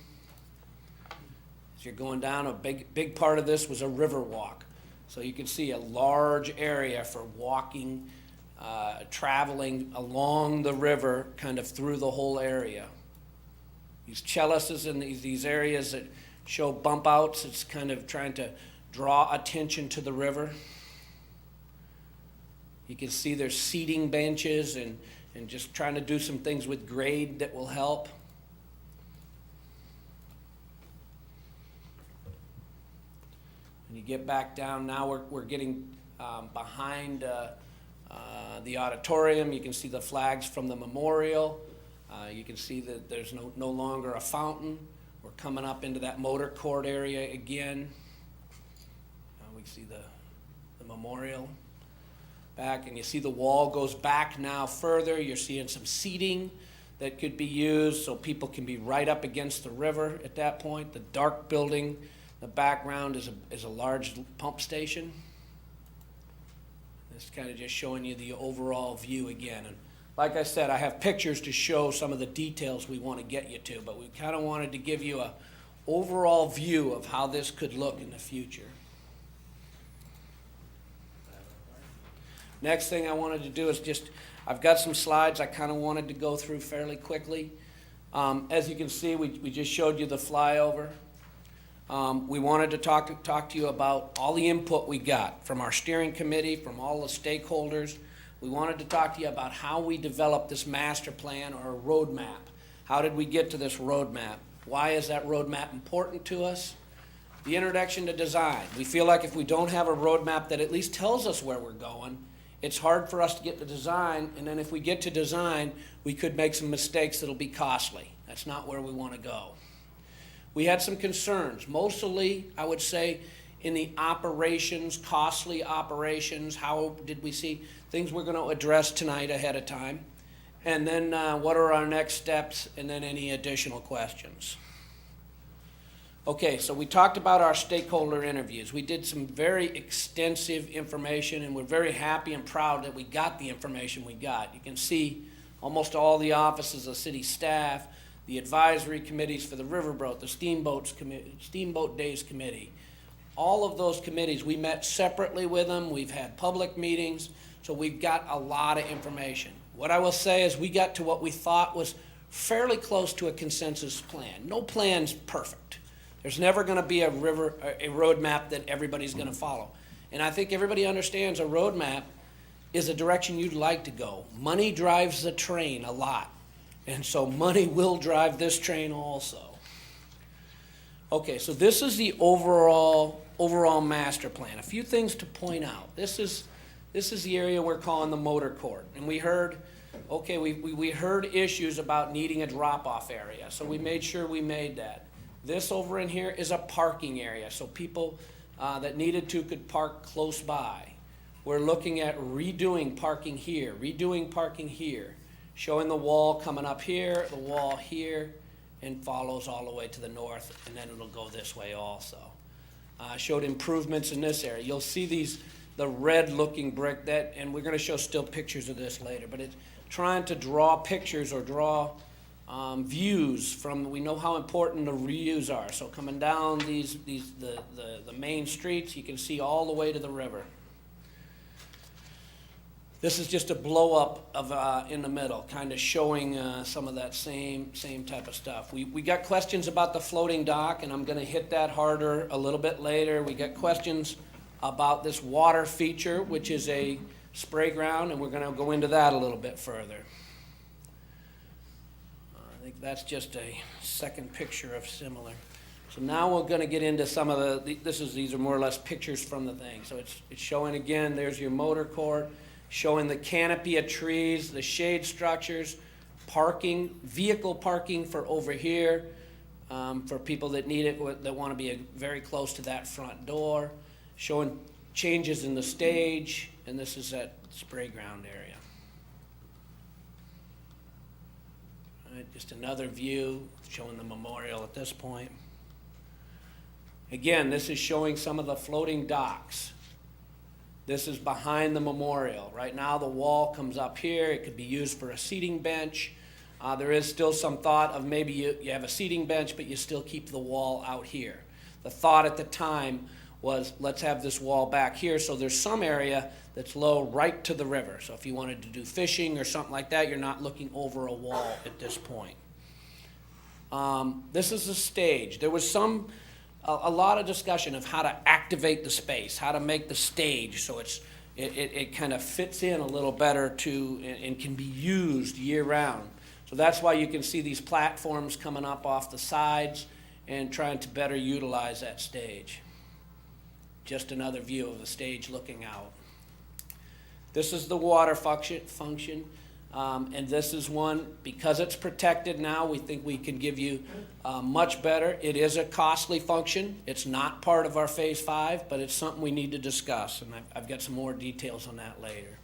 As you're going down, a big part of this was a river walk. So you can see a large area for walking, traveling along the river, kind of through the whole area. These trellises and these areas that show bump outs, it's kind of trying to draw attention to the river. You can see there's seating benches and just trying to do some things with grade that will help. When you get back down, now we're getting behind the auditorium. You can see the flags from the memorial. You can see that there's no longer a fountain. We're coming up into that motor court area again. We see the memorial back, and you see the wall goes back now further. You're seeing some seating that could be used so people can be right up against the river at that point. The dark building, the background is a large pump station. It's kind of just showing you the overall view again. And like I said, I have pictures to show some of the details we want to get you to, but we kind of wanted to give you an overall view of how this could look in the future. Next thing I wanted to do is I've got some slides I kind of wanted to go through fairly quickly. As you can see, we just showed you the flyover. We wanted to talk to you about all the input we got from our steering committee, from all the stakeholders. We wanted to talk to you about how we developed this master plan or a roadmap. How did we get to this roadmap? Why is that roadmap important to us? The introduction to design. We feel like if we don't have a roadmap that at least tells us where we're going, it's hard for us to get to design, and then if we get to design, we could make some mistakes that'll be costly. That's not where we want to go. We had some concerns, mostly, I would say, in the operations, costly operations. How did we see things we're going to address tonight ahead of time? And then what are our next steps, and then any additional questions. Okay, so we talked about our stakeholder interviews. We did some very extensive information, and we're very happy and proud that we got the information we got. You can see almost all the offices of city staff, the advisory committees for the Riverboat, the Steamboat Days Committee. All of those committees, we met separately with them. We've had public meetings, so we've got a lot of information. What I will say is we got to what we thought was fairly close to a consensus plan. No plan's perfect. There's never going to be a roadmap that everybody's going to follow. And I think everybody understands a roadmap is a direction you'd like to go. Money drives the train a lot. And so money will drive this train also. Okay, so this is the overall master plan. A few things to point out. This is the area we're calling the motor court. And we heard, we heard issues about needing a drop-off area. So we made sure we made that. This over in here is a parking area, so people that needed to could park close by. We're looking at redoing parking here, showing the wall coming up here, the wall here, and follows all the way to the north, and then it'll go this way also. Showed improvements in this area. You'll see the red-looking brick, and we're going to show still pictures of this later, but it's trying to draw pictures or draw views from, we know how important the views are. So coming down the main streets, you can see all the way to the river. This is just a blow up of, in the middle, kind of showing some of that same type of stuff. We got questions about the floating dock, and I'm going to hit that harder a little bit later. We got questions about this water feature, which is a spray ground, and we're going to go into that a little bit further. I think that's just a second picture of similar. So now we're going to get into some of these are more or less pictures from the thing. So it's showing again, there's your motor court, showing the canopy of trees, the shade structures, parking, vehicle parking for over here, for people that need it, that want to be very close to that front door, showing changes in the stage, and this is that spray ground area. All right, just another view showing the memorial at this point. Again, this is showing some of the floating docks. This is behind the memorial. Right now, the wall comes up here. It could be used for a seating bench. There is still some thought of maybe you have a seating bench, but you still keep the wall out here. The thought at the time was, let's have this wall back here, so there's some area that's low right to the river. So if you wanted to do fishing or something like that, you're not looking over a wall at this point. This is a stage. There was a lot of discussion of how to activate the space, how to make the stage so it kind of fits in a little better and can be used year-round. So that's why you can see these platforms coming up off the sides and trying to better utilize that stage. Just another view of the stage looking out. This is the water function. And this is one, because it's protected now, we think we can give you much better. It is a costly function. It's not part of our Phase 5, but it's something we need to discuss, and I've got some more details on that later.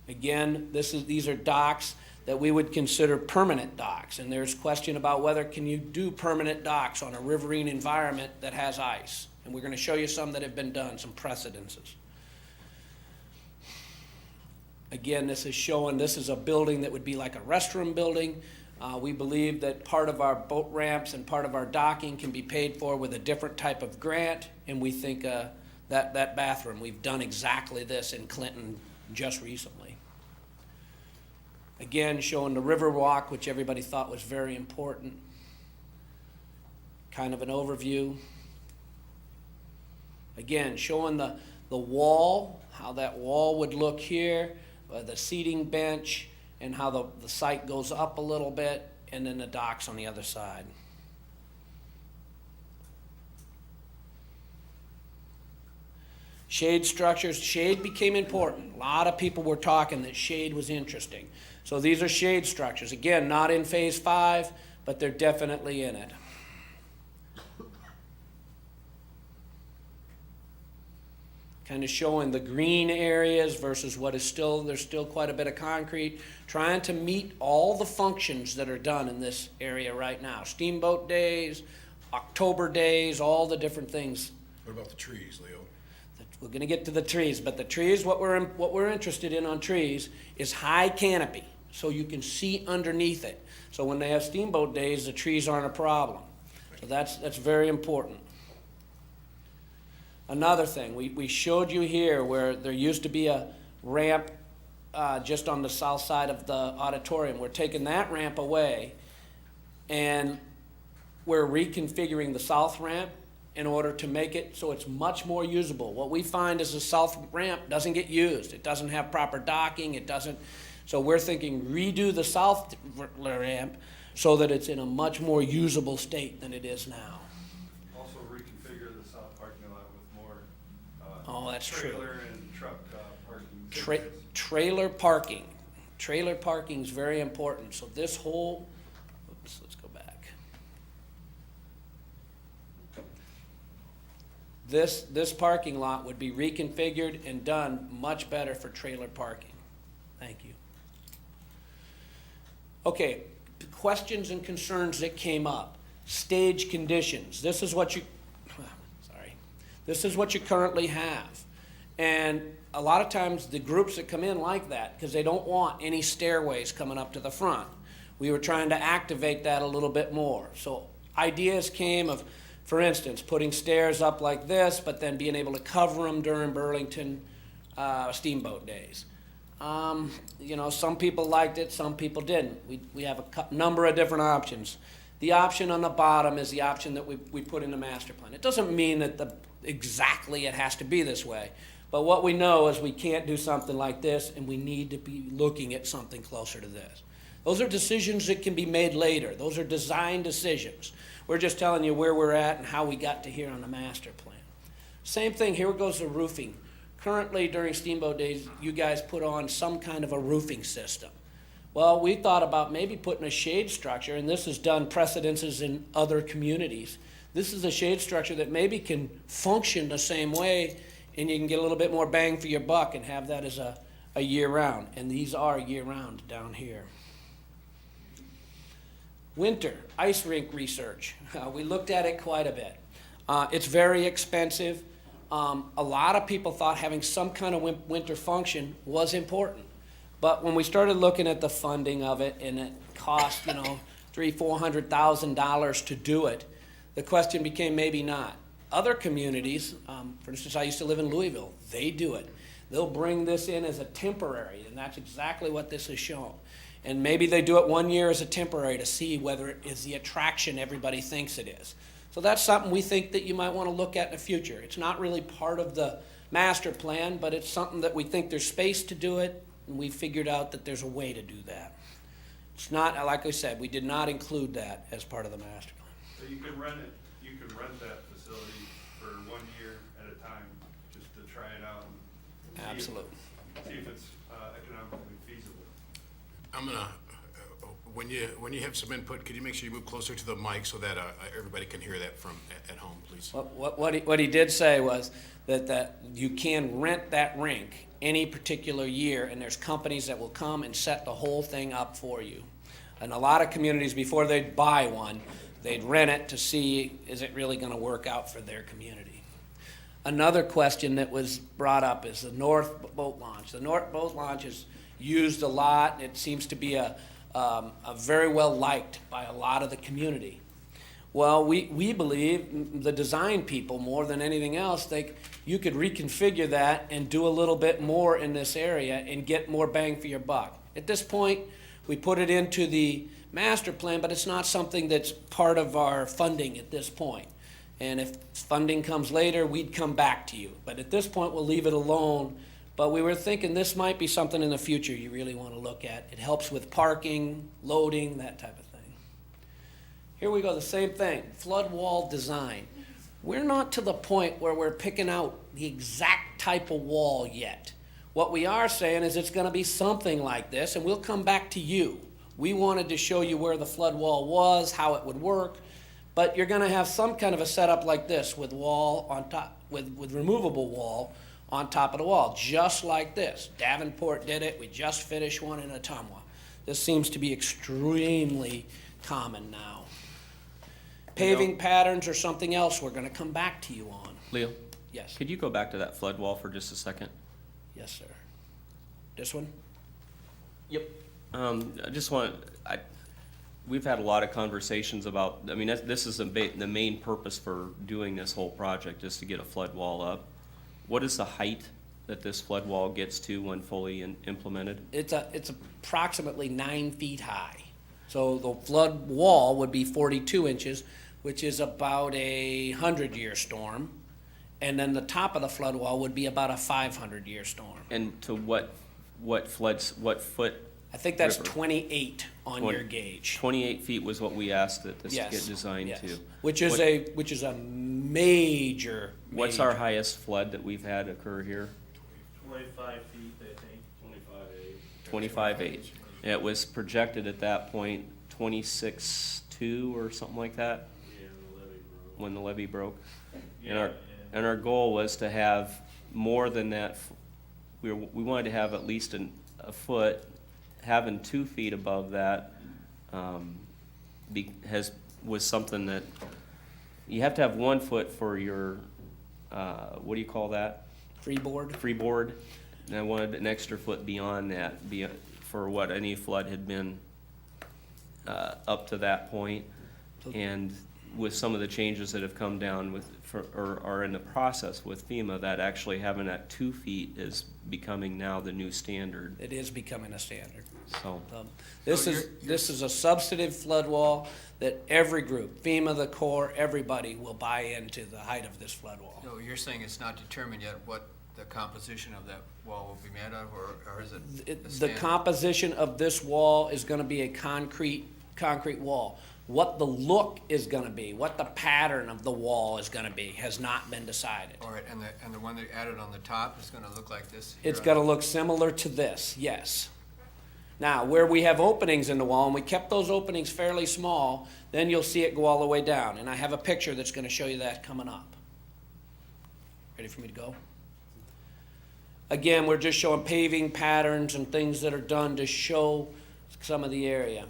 Again, these are docks that we would consider permanent docks, and there's question about whether can you do permanent docks on a riverine environment that has ice. And we're going to show you some that have been done, some precedences. Again, this is a building that would be like a restroom building. We believe that part of our boat ramps and part of our docking can be paid for with a different type of grant, and we think that bathroom, we've done exactly this in Clinton just recently. Again, showing the river walk, which everybody thought was very important. Kind of an overview. Again, showing the wall, how that wall would look here. The seating bench, and how the site goes up a little bit, and then the docks on the other side. Shade structures. Shade became important. A lot of people were talking that shade was interesting. So these are shade structures. Again, not in Phase 5, but they're definitely in it. Kind of showing the green areas versus what is there's still quite a bit of concrete, trying to meet all the functions that are done in this area right now. Steamboat days, October days, all the different things. What about the trees, Leo? We're going to get to the trees, but the trees, what we're interested in on trees is high canopy, so you can see underneath it. So when they have steamboat days, the trees aren't a problem. So that's very important. Another thing, we showed you here where there used to be a ramp just on the south side of the auditorium. We're taking that ramp away, and we're reconfiguring the south ramp in order to make it so it's much more usable. What we find is the south ramp doesn't get used. It doesn't have proper docking. So we're thinking redo the south ramp so that it's in a much more usable state than it is now. Also reconfigure the south parking lot with more That's true. trailer and truck parking. Trailer parking. Trailer parking is very important. So this whole, let's go back. This parking lot would be reconfigured and done much better for trailer parking. Thank you. Okay, questions and concerns that came up. Stage conditions. This is what you currently have. And a lot of times the groups that come in like that because they don't want any stairways coming up to the front. We were trying to activate that a little bit more. So ideas came of, for instance, putting stairs up like this, but then being able to cover them during Burlington Steamboat Days. You know, some people liked it, some people didn't. We have a number of different options. The option on the bottom is the option that we put in the master plan. It doesn't mean that exactly it has to be this way, but what we know is we can't do something like this, and we need to be looking at something closer to this. Those are decisions that can be made later. Those are design decisions. We're just telling you where we're at and how we got to here on the master plan. Same thing, here goes the roofing. Currently, during Steamboat Days, you guys put on some kind of a roofing system. Well, we thought about maybe putting a shade structure, and this has done precedences in other communities. This is a shade structure that maybe can function the same way, and you can get a little bit more bang for your buck and have that as a year-round. And these are year-round down here. Winter, ice rink research. We looked at it quite a bit. It's very expensive. A lot of people thought having some kind of winter function was important. But when we started looking at the funding of it, and it cost, you know, $300,000-$400,000 to do it, the question became maybe not. Other communities, for instance, I used to live in Louisville, they do it. They'll bring this in as a temporary, and that's exactly what this has shown. And maybe they do it 1 year as a temporary to see whether it is the attraction everybody thinks it is. So that's something we think that you might want to look at in the future. It's not really part of the master plan, but it's something that we think there's space to do it, and we figured out that there's a way to do that. It's not, like I said, we did not include that as part of the master plan. So you can rent it, you can rent that facility for 1 year at a time, just to try it out. And Absolutely. See if it's economically feasible. I'm gonna, when you have some input, could you make sure you move closer to the mic so that everybody can hear that from at home, please? What he did say was that you can rent that rink any particular year, and there's companies that will come and set the whole thing up for you. And a lot of communities, before they'd buy one, they'd rent it to see, is it really gonna work out for their community? Another question that was brought up is the North Boat Launch. The North Boat Launch is used a lot. It seems to be a very well liked by a lot of the community. Well, we believe, the design people more than anything else, think you could reconfigure that and do a little bit more in this area and get more bang for your buck. At this point, we put it into the master plan, but it's not something that's part of our funding at this point. And if funding comes later, we'd come back to you. But at this point, we'll leave it alone. But we were thinking this might be something in the future you really want to look at. It helps with parking, loading, that type of thing. Here we go, the same thing, flood wall design. We're not to the point where we're picking out the exact type of wall yet. What we are saying is it's going to be something like this, and we'll come back to you. We wanted to show you where the flood wall was, how it would work, but you're going to have some kind of a setup like this with wall on top, with removable wall on top of the wall, just like this. Davenport did it. We just finished one in Ottumwa. This seems to be extremely common now. Paving patterns or something else we're going to come back to you on. Leo, Yes. could you go back to that flood wall for just a second? Yes, sir. This one? Yep. I just want, we've had a lot of conversations about, I mean, this is the main purpose for doing this whole project, is to get a flood wall up. What is the height that this flood wall gets to when fully implemented? It's approximately 9 feet high. So the flood wall would be 42 inches, which is about a 100-year storm. And then the top of the flood wall would be about a 500-year storm. And to what foot? I think that's river? 28 on your gauge. 28 feet was what we asked that this Yes, get designed yes. to. Which is a major. What's our highest flood that we've had occur here? 25 feet, I think. 25.8. It was projected at that point 26.2 or something like that Yeah, the levee broke. when the levee broke. Yeah, And our goal was to have more than that. We wanted to have at least a foot. Having 2 feet above that was something that you have to have 1 foot for your what do you call that? Freeboard. Freeboard. And I wanted an extra foot beyond that, for what any flood had been up to that point. And with some of the changes that have come down with, or are in the process with FEMA, that actually having that 2 feet is becoming now the new standard, It is becoming a standard. so. This So is a substantive flood wall that every group, FEMA, the Corps, everybody will buy into the height of this flood wall. No, you're saying it's not determined yet what the composition of that wall will be made of, or is it a The standard? composition of this wall is gonna be a concrete wall. What the look is gonna be, what the pattern of the wall is gonna be, has not been decided. All right, and the one they added on the top is gonna look like this? here It's on- gonna look similar to this, yes. Now, where we have openings in the wall, and we kept those openings fairly small, then you'll see it go all the way down. And I have a picture that's gonna show you that coming up. Ready for me to go? Again, we're just showing paving patterns and things that are done to show some of the area.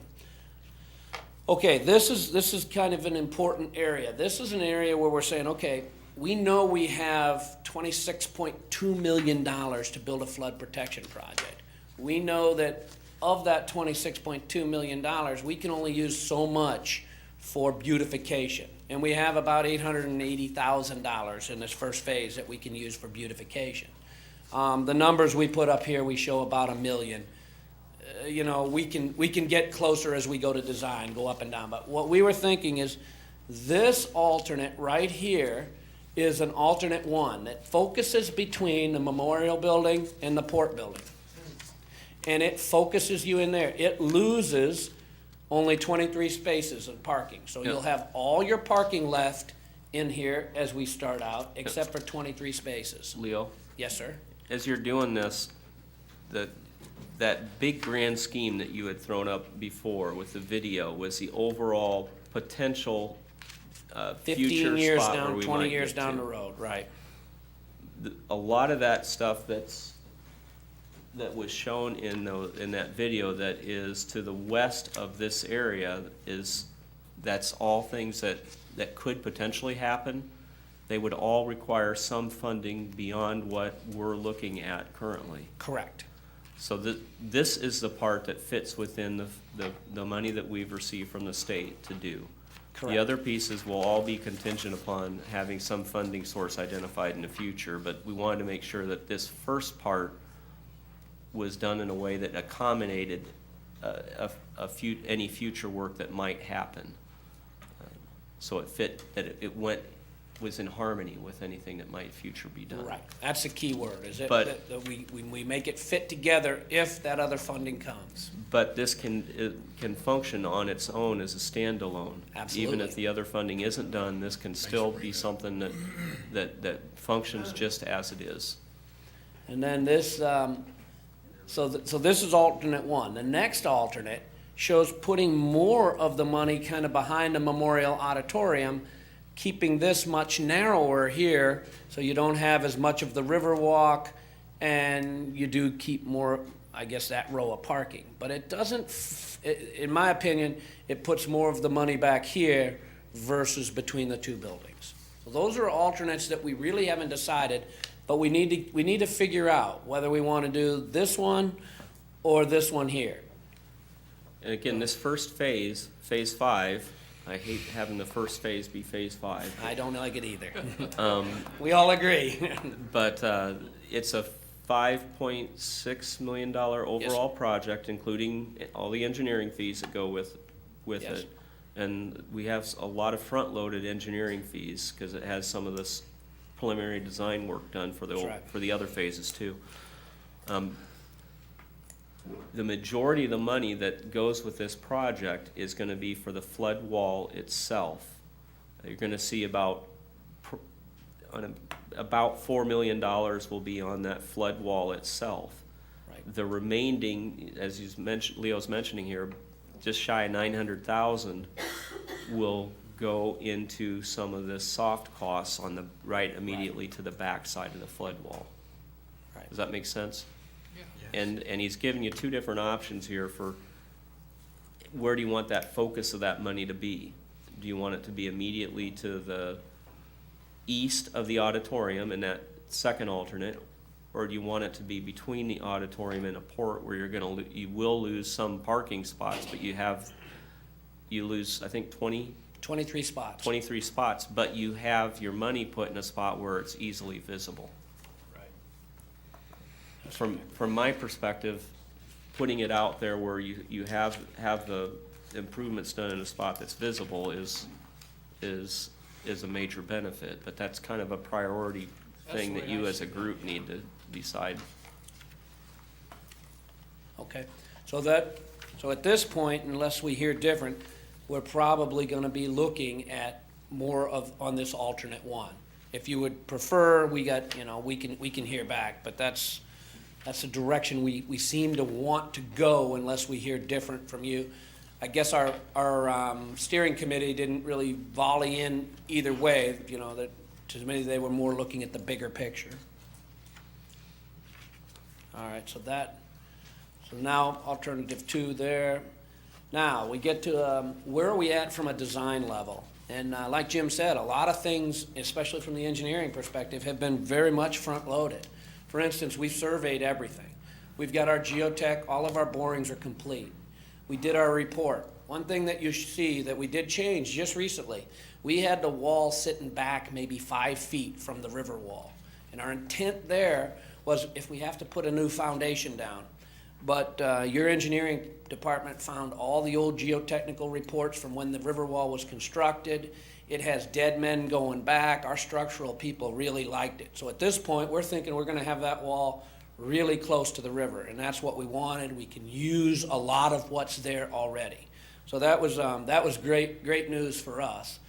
Okay, this is kind of an important area. This is an area where we're saying, okay, we know we have $26.2 million to build a flood protection project. We know that of that $26.2 million, we can only use so much for beautification. And we have about $880,000 in this first phase that we can use for beautification. The numbers we put up here, we show about $1 million. You know, we can get closer as we go to design, go up and down. But what we were thinking is this alternate right here is an alternate one that focuses between the Memorial Building and the Port Building. And it focuses you in there. It loses only 23 spaces of parking. So you'll have all your parking left in here as we start out, except for 23 spaces. Leo, Yes, sir? as you're doing this, that big grand scheme that you had thrown up before with the video was the overall potential 15 future years spot where down, we 20 might years get down to. the road, right. A lot of that stuff that was shown in that video that is to the west of this area that's all things that could potentially happen. They would all require some funding beyond what we're looking at currently. Correct. So this is the part that fits within the money that we've received from the state to do. Correct. The other pieces will all be contingent upon having some funding source identified in the future, but we wanted to make sure that this first part was done in a way that accommodated any future work that might happen. So it fit, that it was in harmony with anything that might future be done. Right, that's the key word, is it, But- that we make it fit together if that other funding comes. But this can function on its own as a standalone. Even Absolutely. if the other funding isn't done, this can still be something that functions just as it is. And then this, so this is alternate one. The next alternate shows putting more of the money kind of behind the Memorial Auditorium, keeping this much narrower here, so you don't have as much of the Riverwalk, and you do keep more, I guess, that row of parking. But it doesn't, in my opinion, it puts more of the money back here versus between the two buildings. So those are alternates that we really haven't decided, but we need to figure out whether we want to do this one or this one here. And again, this first phase, phase 5, I hate having the first phase be phase 5. I don't like it either. Um, We all agree. But it's a $5.6 million overall project, including all the engineering fees that go with Yes. it. And we have a lot of front-loaded engineering fees, because it has some of this preliminary design work done for That's right. for the other phases too. The majority of the money that goes with this project is gonna be for the flood wall itself. You're gonna see about $4 million will be on that flood wall itself. Right. The remaining, as you mentioned, Leo's mentioning here, just shy of 900,000 will go into some of the soft costs on the right immediately to the back side of the flood wall. Right. Does that make sense? And he's giving you two different options here for where do you want that focus of that money to be? Do you want it to be immediately to the east of the auditorium in that second alternate? Or do you want it to be between the auditorium and a port where you will lose some parking spots, but you lose, I think, 20 23 spots. 23 spots, but you have your money put in a spot where it's easily visible. Right. From my perspective, putting it out there where you have the improvements done in a spot that's visible is a major benefit, but that's kind of a priority thing that you as a group need to decide. Okay, so at this point, unless we hear different, we're probably gonna be looking at more on this alternate one. If you would prefer, we can hear back, but that's the direction we seem to want to go unless we hear different from you. I guess our steering committee didn't really volley in either way, that to me, they were more looking at the bigger picture. All right, so now alternative 2 there. Now, we get to, where are we at from a design level? And like Jim said, a lot of things, especially from the engineering perspective, have been very much front-loaded. For instance, we've surveyed everything. We've got our geotech, all of our borings are complete. We did our report. One thing that you see that we did change just recently, we had the wall sitting back maybe 5 feet from the river wall. And our intent there was if we have to put a new foundation down. But your engineering department found all the old geotechnical reports from when the river wall was constructed. It has dead men going back. Our structural people really liked it. So at this point, we're thinking we're gonna have that wall really close to the river, and that's what we wanted. We can use a lot of what's there already. So that was great news for us.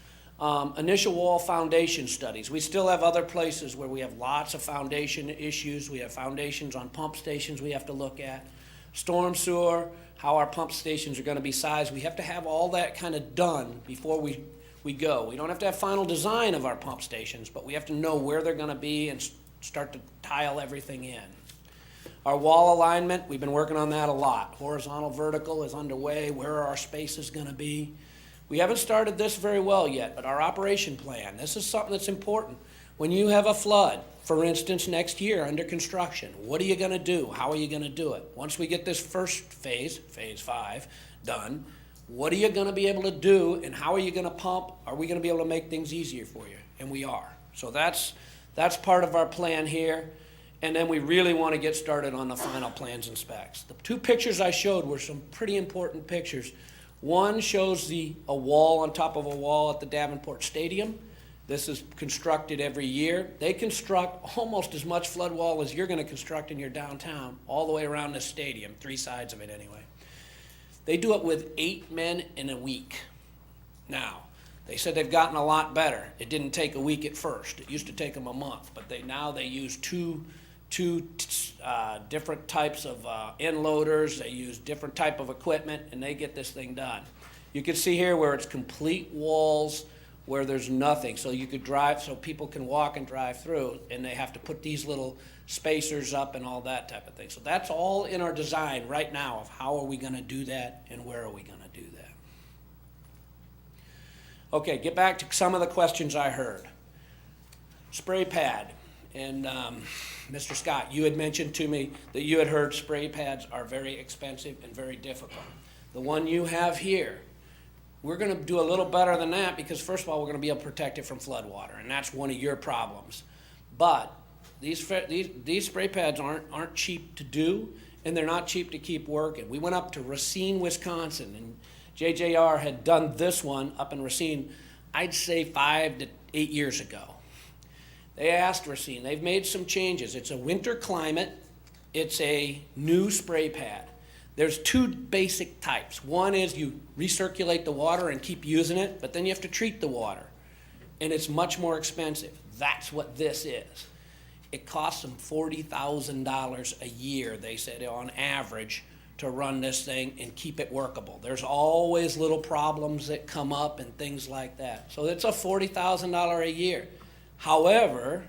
Initial wall foundation studies. We still have other places where we have lots of foundation issues. We have foundations on pump stations we have to look at. Storm sewer, how our pump stations are gonna be sized. We have to have all that kind of done before we go. We don't have to have final design of our pump stations, but we have to know where they're gonna be and start to tile everything in. Our wall alignment, we've been working on that a lot. Horizontal, vertical is underway. Where are our spaces gonna be? We haven't started this very well yet, but our operation plan, this is something that's important. When you have a flood, for instance, next year under construction, what are you gonna do? How are you gonna do it? Once we get this first phase 5, done, what are you gonna be able to do and how are you gonna pump? Are we gonna be able to make things easier for you? And we are. So that's part of our plan here. And then we really want to get started on the final plans and specs. The 2 pictures I showed were some pretty important pictures. One shows a wall on top of a wall at the Davenport Stadium. This is constructed every year. They construct almost as much flood wall as you're going to construct in your downtown, all the way around the stadium, 3 sides of it anyway. They do it with 8 men in a week. Now, they said they've gotten a lot better. It didn't take a week at first. It used to take them a month, but now they use two different types of end loaders. They use different type of equipment, and they get this thing done. You can see here where it's complete walls where there's nothing, so you could drive, so people can walk and drive through, and they have to put these little spacers up and all that type of thing. So that's all in our design right now of how are we gonna do that and where are we gonna do that. Okay, get back to some of the questions I heard. Spray pad. And Mr. Scott, you had mentioned to me that you had heard spray pads are very expensive and very difficult. The one you have here, we're gonna do a little better than that because first of all, we're gonna be able to protect it from flood water, and that's one of your problems. But these spray pads aren't cheap to do, and they're not cheap to keep working. We went up to Racine, Wisconsin, and JJR had done this one up in Racine, I'd say 5 to 8 years ago. They asked Racine, they've made some changes. It's a winter climate, it's a new spray pad. There's 2 basic types. One is you recirculate the water and keep using it, but then you have to treat the water. And it's much more expensive. That's what this is. It costs them $40,000 a year, they said, on average, to run this thing and keep it workable. There's always little problems that come up and things like that. So it's a $40,000 a year. However,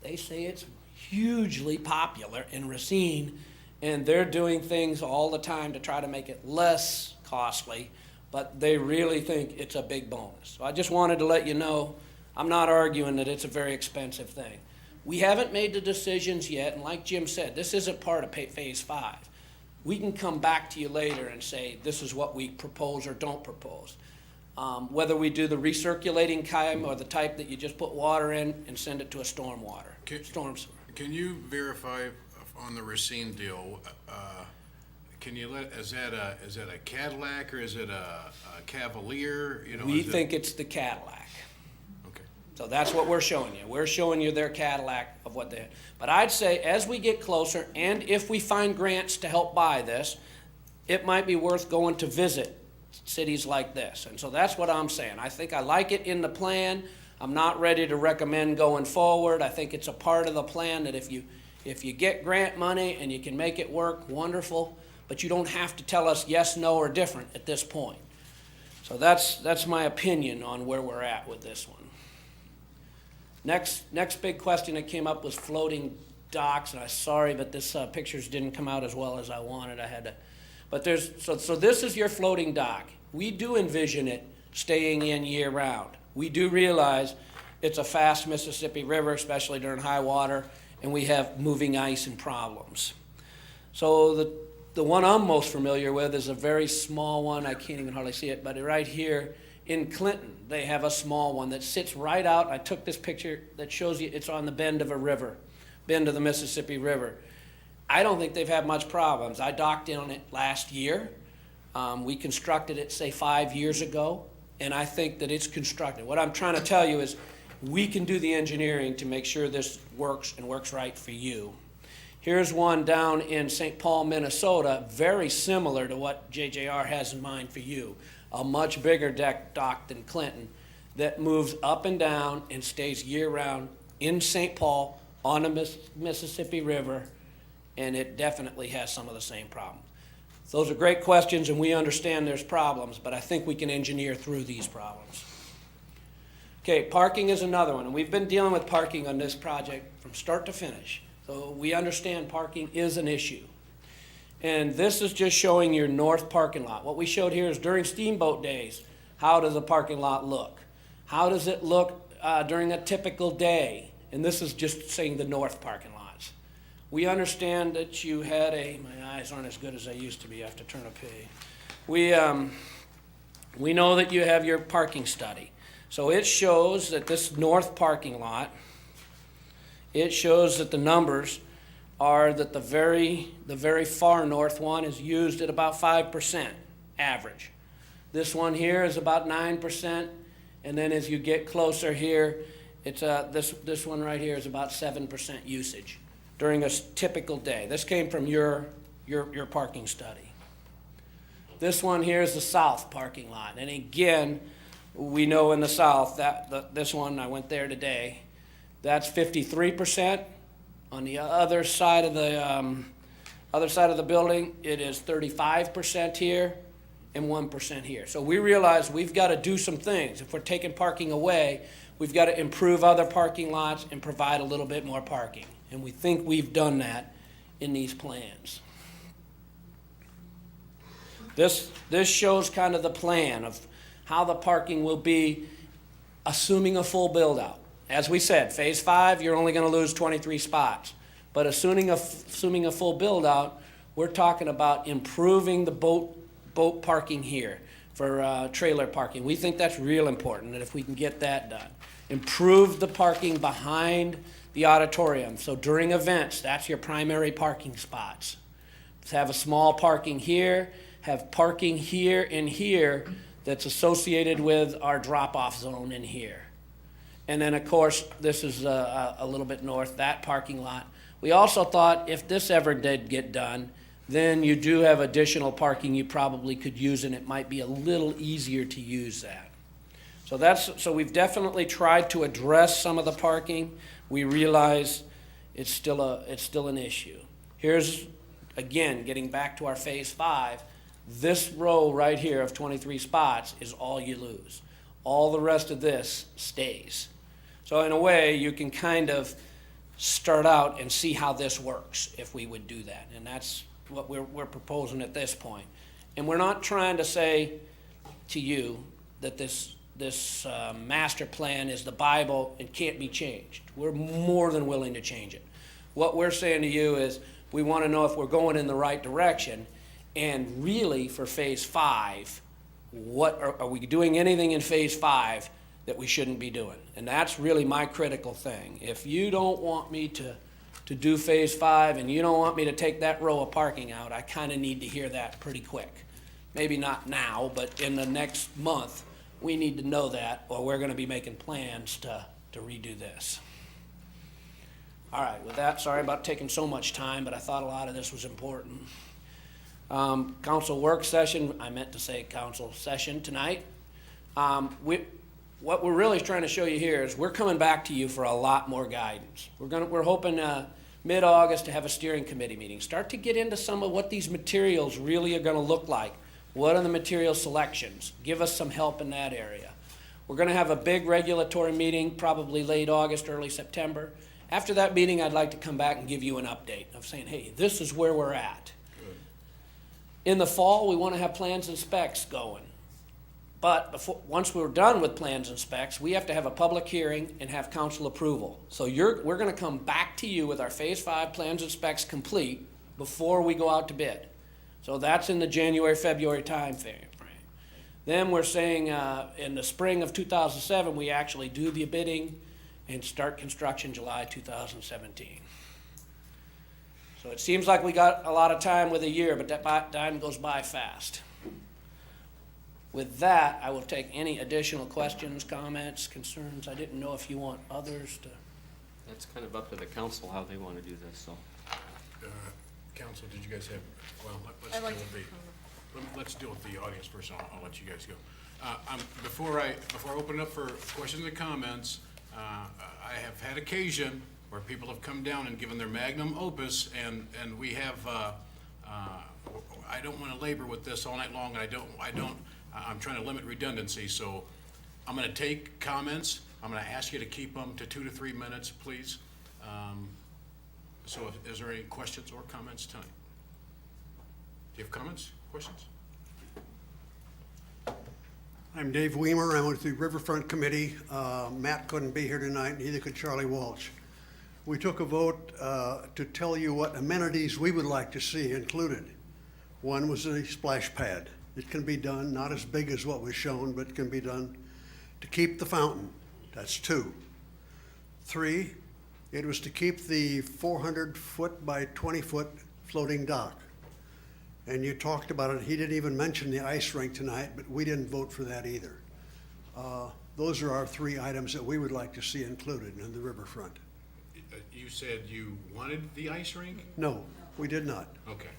they say it's hugely popular in Racine, and they're doing things all the time to try to make it less costly, but they really think it's a big bonus. So I just wanted to let you know, I'm not arguing that it's a very expensive thing. We haven't made the decisions yet, and like Jim said, this isn't part of phase 5. We can come back to you later and say, this is what we propose or don't propose. Whether we do the recirculating kind or the type that you just put water in and send it to a storm sewer. Can you verify on the Racine deal, can you is that a Cadillac or is it a Cavalier? You know, We is it- think it's the Cadillac. Okay. So that's what we're showing you. We're showing you their Cadillac of what they, but I'd say as we get closer, and if we find grants to help buy this, it might be worth going to visit cities like this. And so that's what I'm saying. I think I like it in the plan. I'm not ready to recommend going forward. I think it's a part of the plan that if you get grant money and you can make it work, wonderful, but you don't have to tell us yes, no, or different at this point. So that's my opinion on where we're at with this one. Next big question that came up was floating docks, and I'm sorry, but this pictures didn't come out as well as I wanted. I had to, but so this is your floating dock. We do envision it staying in year round. We do realize it's a fast Mississippi River, especially during high water, and we have moving ice and problems. So the one I'm most familiar with is a very small one. I can't even hardly see it, but right here in Clinton, they have a small one that sits right out. I took this picture that shows you it's on the bend of a river, bend of the Mississippi River. I don't think they've had much problems. I docked in on it last year. We constructed it, say, 5 years ago, and I think that it's constructed. What I'm trying to tell you is we can do the engineering to make sure this works and works right for you. Here's one down in St. Paul, Minnesota, very similar to what JJR has in mind for you. A much bigger dock than Clinton that moves up and down and stays year-round in St. Paul on the Mississippi River, and it definitely has some of the same problems. Those are great questions, and we understand there's problems, but I think we can engineer through these problems. Okay, parking is another one, and we've been dealing with parking on this project from start to finish. So we understand parking is an issue. And this is just showing your north parking lot. What we showed here is during steamboat days, how does the parking lot look? How does it look during a typical day? And this is just saying the north parking lots. We understand that you had my eyes aren't as good as they used to be, I have to turn a page. We know that you have your parking study. So it shows that this north parking lot, it shows that the numbers are that the very far north one is used at about 5% average. This one here is about 9%, and then as you get closer here, it's this one right here is about 7% usage during a typical day. This came from your parking study. This one here is the south parking lot, and again, we know in the south that this one, I went there today, that's 53%. On the other side of the building, it is 35% here and 1% here. So we realize we've got to do some things. If we're taking parking away, we've got to improve other parking lots and provide a little bit more parking. And we think we've done that in these plans. This shows kind of the plan of how the parking will be, assuming a full build-out. As we said, phase 5, you're only going to lose 23 spots. But assuming a full build-out, we're talking about improving the boat parking here for trailer parking. We think that's real important, and if we can get that done. Improve the parking behind the auditorium. So during events, that's your primary parking spots. Have a small parking here, have parking here and here that's associated with our drop-off zone in here. And then, of course, this is a little bit north, that parking lot. We also thought if this ever did get done, then you do have additional parking you probably could use, and it might be a little easier to use that. So we've definitely tried to address some of the parking. We realize it's still an issue. Here's, again, getting back to our phase 5, this row right here of 23 spots is all you lose. All the rest of this stays. So in a way, you can kind of start out and see how this works if we would do that. And that's what we're proposing at this point. And we're not trying to say to you that this master plan is the Bible and can't be changed. We're more than willing to change it. What we're saying to you is we want to know if we're going in the right direction. And really, for phase 5, what, are we doing anything in phase 5 that we shouldn't be doing? And that's really my critical thing. If you don't want me to do phase 5 and you don't want me to take that row of parking out, I kind of need to hear that pretty quick. Maybe not now, but in the next month, we need to know that, or we're going to be making plans to redo this. All right, with that, sorry about taking so much time, but I thought a lot of this was important. Council work session, I meant to say council session tonight. What we're really trying to show you here is we're coming back to you for a lot more guidance. We're hoping mid-August to have a steering committee meeting. Start to get into some of what these materials really are gonna look like. What are the material selections? Give us some help in that area. We're gonna have a big regulatory meeting, probably late August, early September. After that meeting, I'd like to come back and give you an update of saying, hey, this is where we're at. In the fall, we wanna have plans and specs going. But once we're done with plans and specs, we have to have a public hearing and have council approval. So we're gonna come back to you with our phase 5 plans and specs complete before we go out to bid. So that's in the January, February timeframe. Then we're saying in the spring of 2007, we actually do the bidding and start construction July 2017. So it seems like we got a lot of time with a year, but that time goes by fast. With that, I will take any additional questions, comments, concerns. I didn't know if you want others to. That's kind of up to the council how they want to do this, so. Council, did you guys have, well, let's deal with the audience first, and I'll let you guys go. Before I open it up for questions and comments, I have had occasion where people have come down and given their magnum opus, and we have, I don't want to labor with this all night long, and I'm trying to limit redundancy, so I'm going to take comments. I'm going to ask you to keep them to 2 to 3 minutes, please. So is there any questions or comments tonight? Do you have comments, questions? I'm Dave Weimer. I'm with the Riverfront Committee. Matt couldn't be here tonight, neither could Charlie Walsh. We took a vote to tell you what amenities we would like to see included. One was a splash pad. It can be done, not as big as what was shown, but it can be done to keep the fountain. That's 2. 3, it was to keep the 400-foot by 20-foot floating dock. And you talked about it. He didn't even mention the ice rink tonight, but we didn't vote for that either. Those are our 3 items that we would like to see included in the riverfront. You said you wanted the ice rink? No, we did not. Okay.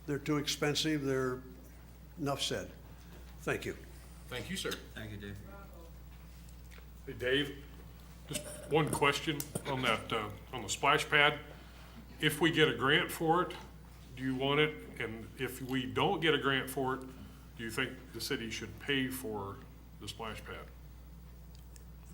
They're too expensive. They're, enough said. Thank you. Thank you, sir. Thank you, Dave. Hey, Dave, just one question on that, on the splash pad. If we get a grant for it, do you want it? And if we don't get a grant for it, do you think the city should pay for the splash pad?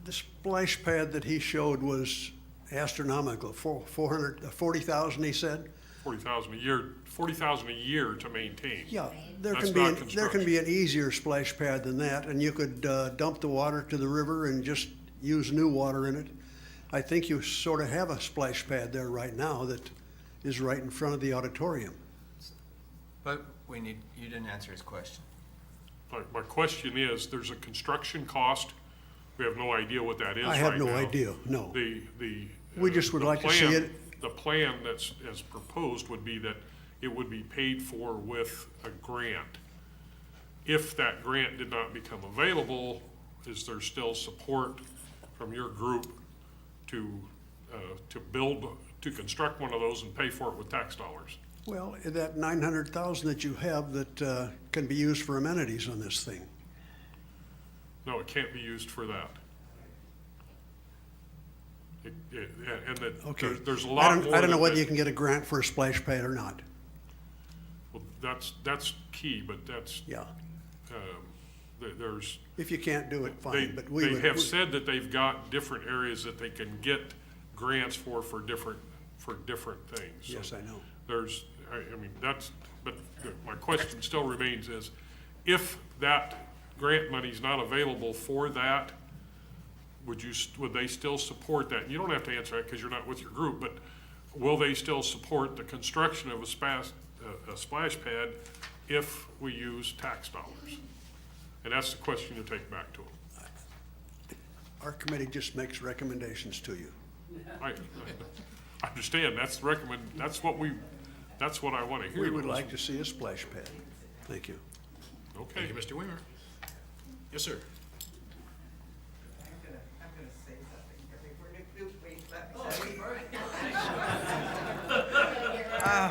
The splash pad that he showed was astronomical. 40,000, he said. 40,000 a year, 40,000 a year to maintain. Yeah, there That's can be not there can construction. be an easier splash pad than that, and you could dump the water to the river and just use new water in it. I think you sort of have a splash pad there right now that is right in front of the auditorium. But you didn't answer his question. My question is, there's a construction cost. We have no idea what that is I right have now. no idea, no. We just would like to see it. The plan that's, as proposed would be that it would be paid for with a grant. If that grant did not become available, is there still support from your group to construct one of those and pay for it with tax dollars? Well, that 900,000 that you have that can be used for amenities on this thing. No, it can't be used for that. And that Okay. there's a lot more. I don't know than whether that. you can get a grant for a splash pad or not. Well, that's key, but that's, Yeah. there's. If you can't do it, They, fine, but we they would. have said that they've got different areas that they can get grants for different things. So Yes, I know. There's, I mean, that's, but my question still remains is, if that grant money's not available for that, would they still support that? You don't have to answer that because you're not with your group, but will they still support the construction of a splash pad if we use tax dollars? And that's the question you take back to them. Our committee just makes recommendations to you. I understand, that's that's what I want to hear. We would like to see a splash pad. Thank you. Okay. Thank you, Mr. Weimer. Yes, sir.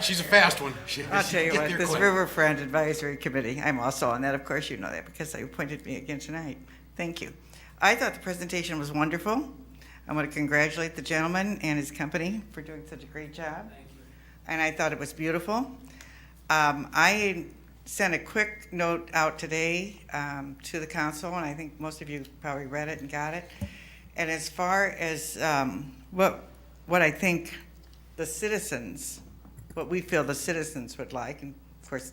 She's a fast one. I'll tell you Get what, there this quick. Riverfront Advisory Committee, I'm also on that, of course you know that, because they appointed me again tonight. Thank you. I thought the presentation was wonderful. I want to congratulate the gentleman and his company for doing such a great job. Thank you. And I thought it was beautiful. I sent a quick note out today to the council, and I think most of you probably read it and got it. And as far as what I think the citizens, what we feel the citizens would like, and of course,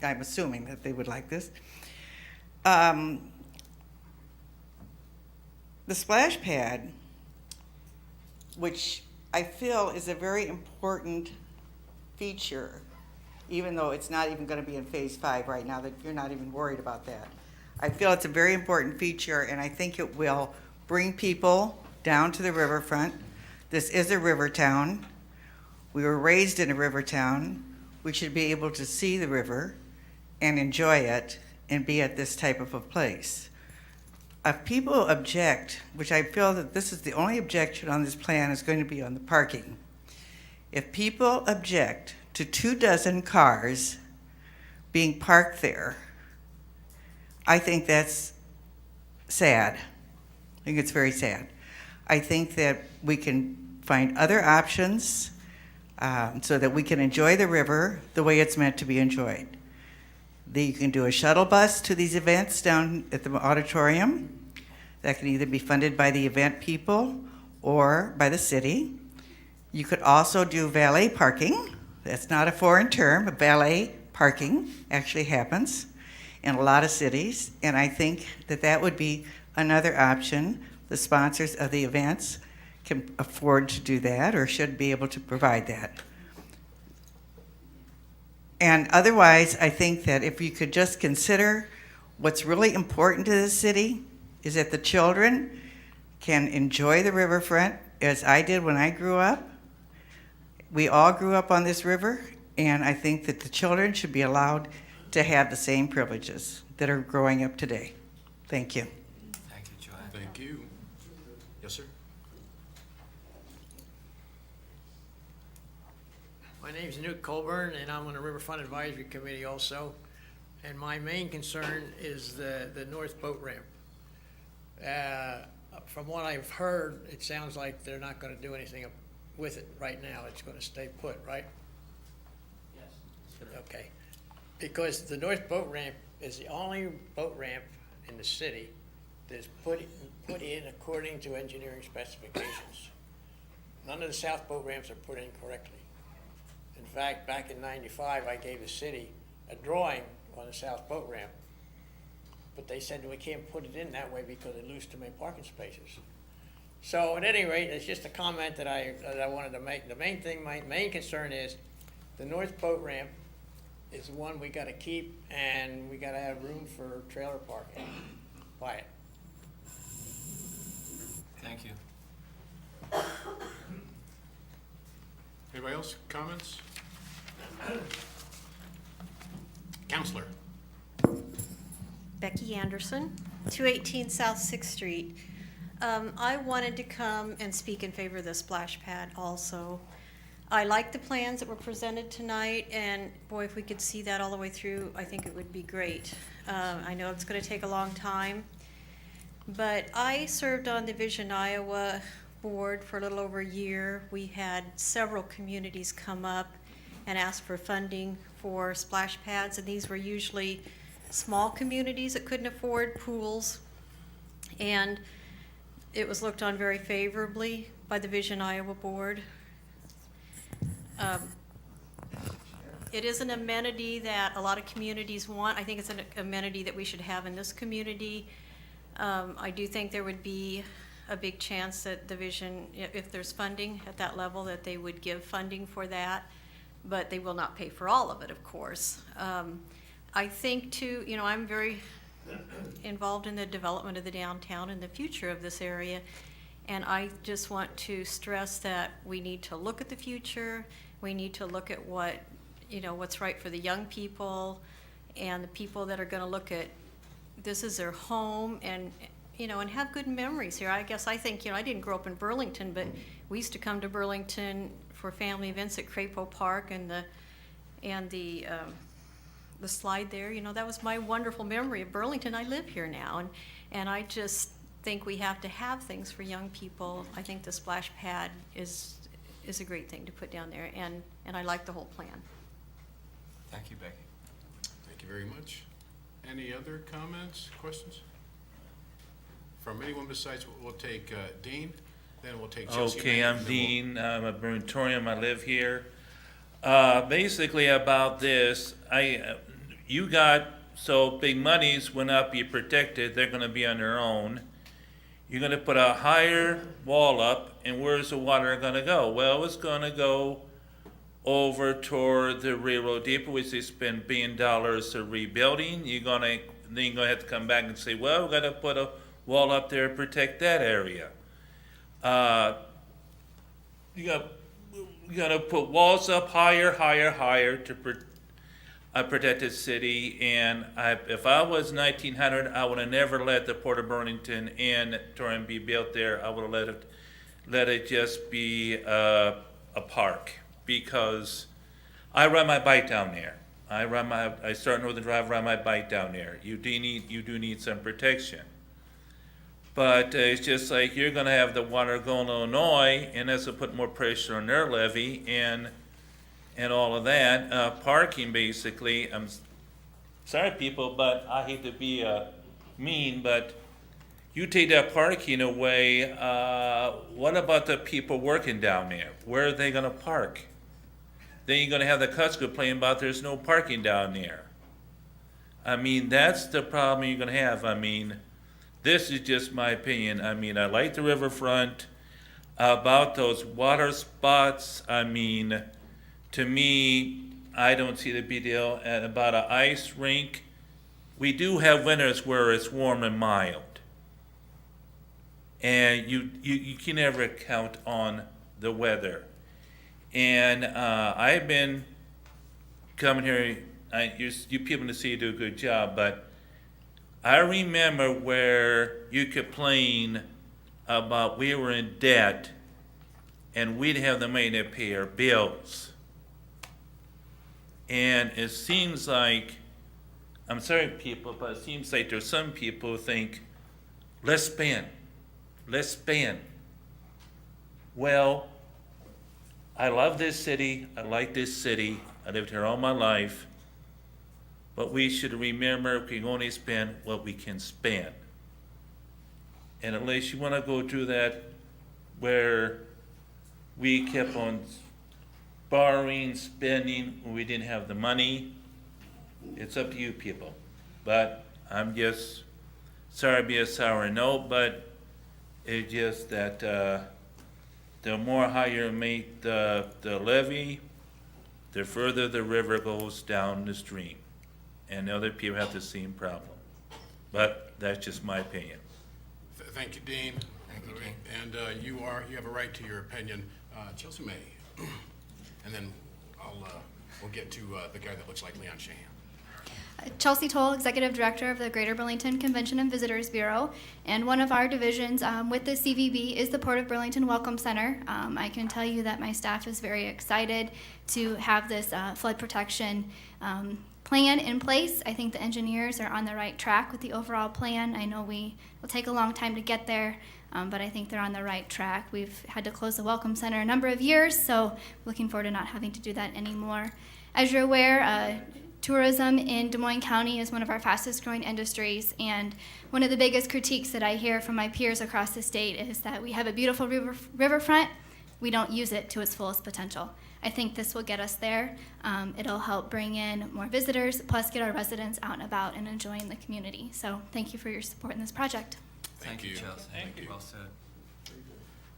I'm assuming that they would like this. The splash pad, which I feel is a very important feature, even though it's not even going to be in Phase 5 right now, that you're not even worried about that. I feel it's a very important feature, and I think it will bring people down to the riverfront. This is a river town. We were raised in a river town. We should be able to see the river and enjoy it and be at this type of a place. If people object, which I feel that this is the only objection on this plan, is going to be on the parking. If people object to 24 cars being parked there, I think that's sad. I think it's very sad. I think that we can find other options so that we can enjoy the river the way it's meant to be enjoyed. You can do a shuttle bus to these events down at the auditorium. That can either be funded by the event people or by the city. You could also do valet parking. That's not a foreign term, but valet parking actually happens in a lot of cities, and I think that that would be another option. The sponsors of the events can afford to do that or should be able to provide that. And otherwise, I think that if you could just consider what's really important to the city is that the children can enjoy the riverfront as I did when I grew up. We all grew up on this river, and I think that the children should be allowed to have the same privileges that are growing up today. Thank you. Thank you, Joanne. Thank you. Yes, sir. My name's Newt Colburn, and I'm on the Riverfront Advisory Committee also. And my main concern is the north boat ramp. From what I've heard, it sounds like they're not gonna do anything with it right now. It's gonna stay put, right? Yes. Okay. Because the north boat ramp is the only boat ramp in the city that's put in according to engineering specifications. None of the south boat ramps are put in correctly. In fact, back in '95, I gave the city a drawing on the south boat ramp, but they said we can't put it in that way because they lose too many parking spaces. So at any rate, it's just a comment that I wanted to make. The main thing, my main concern is the north boat ramp is the one we gotta keep, and we gotta have room for trailer parking by it. Thank you. Anybody else, comments? Counselor. Becky Anderson, 218 South Sixth Street. I wanted to come and speak in favor of the splash pad also. I like the plans that were presented tonight, and boy, if we could see that all the way through, I think it would be great. I know it's going to take a long time, but I served on the Vision Iowa board for a little over a year. We had several communities come up and ask for funding for splash pads, and these were usually small communities that couldn't afford pools, and it was looked on very favorably by the Vision Iowa board. It is an amenity that a lot of communities want. I think it's an amenity that we should have in this community. I do think there would be a big chance that the Vision, if there's funding at that level, that they would give funding for that, but they will not pay for all of it, of course. I think too, you know, I'm very involved in the development of the downtown and the future of this area. And I just want to stress that we need to look at the future. We need to look at what, you know, what's right for the young people and the people that are gonna look at this as their home and, you know, and have good memories here. I guess I think, you know, I didn't grow up in Burlington, but we used to come to Burlington for family events at Crapo Park and the slide there. You know, that was my wonderful memory of Burlington. I live here now, and I just think we have to have things for young people. I think the splash pad is a great thing to put down there, and I like the whole plan. Thank you, Becky. Thank you very much. Any other comments, questions? From anyone besides, we'll take Dean, then we'll take Chelsea. Okay, May, I'm and then Dean, I'm a Burnitorium, I live here. Basically about this, you got, so big monies went up, you protected, they're gonna be on their own. You're gonna put a higher wall up, and where's the water gonna go? Well, it's gonna go over toward the railroad depot, which they spend $1 billion rebuilding. Then you're gonna have to come back and say, well, we gotta put a wall up there to protect that area. You gotta put walls up higher to protect the city. And if I was 1900, I would have never let the Port of Burlington and Torrance be built there. I would have let it just be a park, because I ride my bike down there. I start Northern Drive, ride my bike down there. You do need some protection. But it's just like you're gonna have the water going to Illinois, and that's gonna put more pressure on their levee and all of that. Parking, basically, I'm sorry people, but I hate to be mean, but you take that parking away, what about the people working down there? Where are they gonna park? Then you're gonna have the Cubs complain about there's no parking down there. I mean, that's the problem you're gonna have. I mean, this is just my opinion. I mean, I like the riverfront. About those water spots, I mean, to me, I don't see the big deal. And about an ice rink, we do have winters where it's warm and mild. And you can never count on the weather. And I've been coming here, you people to see you do a good job, but I remember where you complain about we were in debt and we'd have the money to pay our bills. And it seems like, I'm sorry people, but it seems like there's some people who think, let's spend. Well, I love this city, I like this city, I lived here all my life. But we should remember we can only spend what we can spend. And unless you want to go through that where we kept on borrowing, spending, when we didn't have the money, it's up to you people. But I'm just sorry to be a sour note, but it's just that the more higher you make the levee, the further the river goes down the stream. And other people have the same problem. But that's just my opinion. Thank you, Dean. Thank you, Dean. And you have a right to your opinion. Chelsea May. And then we'll get to the guy that looks like Leon Shahan. Chelsea Toll, Executive Director of the Greater Burlington Convention and Visitors Bureau. And one of our divisions with the CVB is the Port of Burlington Welcome Center. I can tell you that my staff is very excited to have this flood protection plan in place. I think the engineers are on the right track with the overall plan. I know we will take a long time to get there, but I think they're on the right track. We've had to close the Welcome Center a number of years, so looking forward to not having to do that anymore. As you're aware, tourism in Des Moines County is one of our fastest growing industries, and one of the biggest critiques that I hear from my peers across the state is that we have a beautiful riverfront, we don't use it to its fullest potential. I think this will get us there. It'll help bring in more visitors, plus get our residents out and about and enjoying the community. So thank you for your support in this project. Thank you, Chelsea. Thank you. Well said.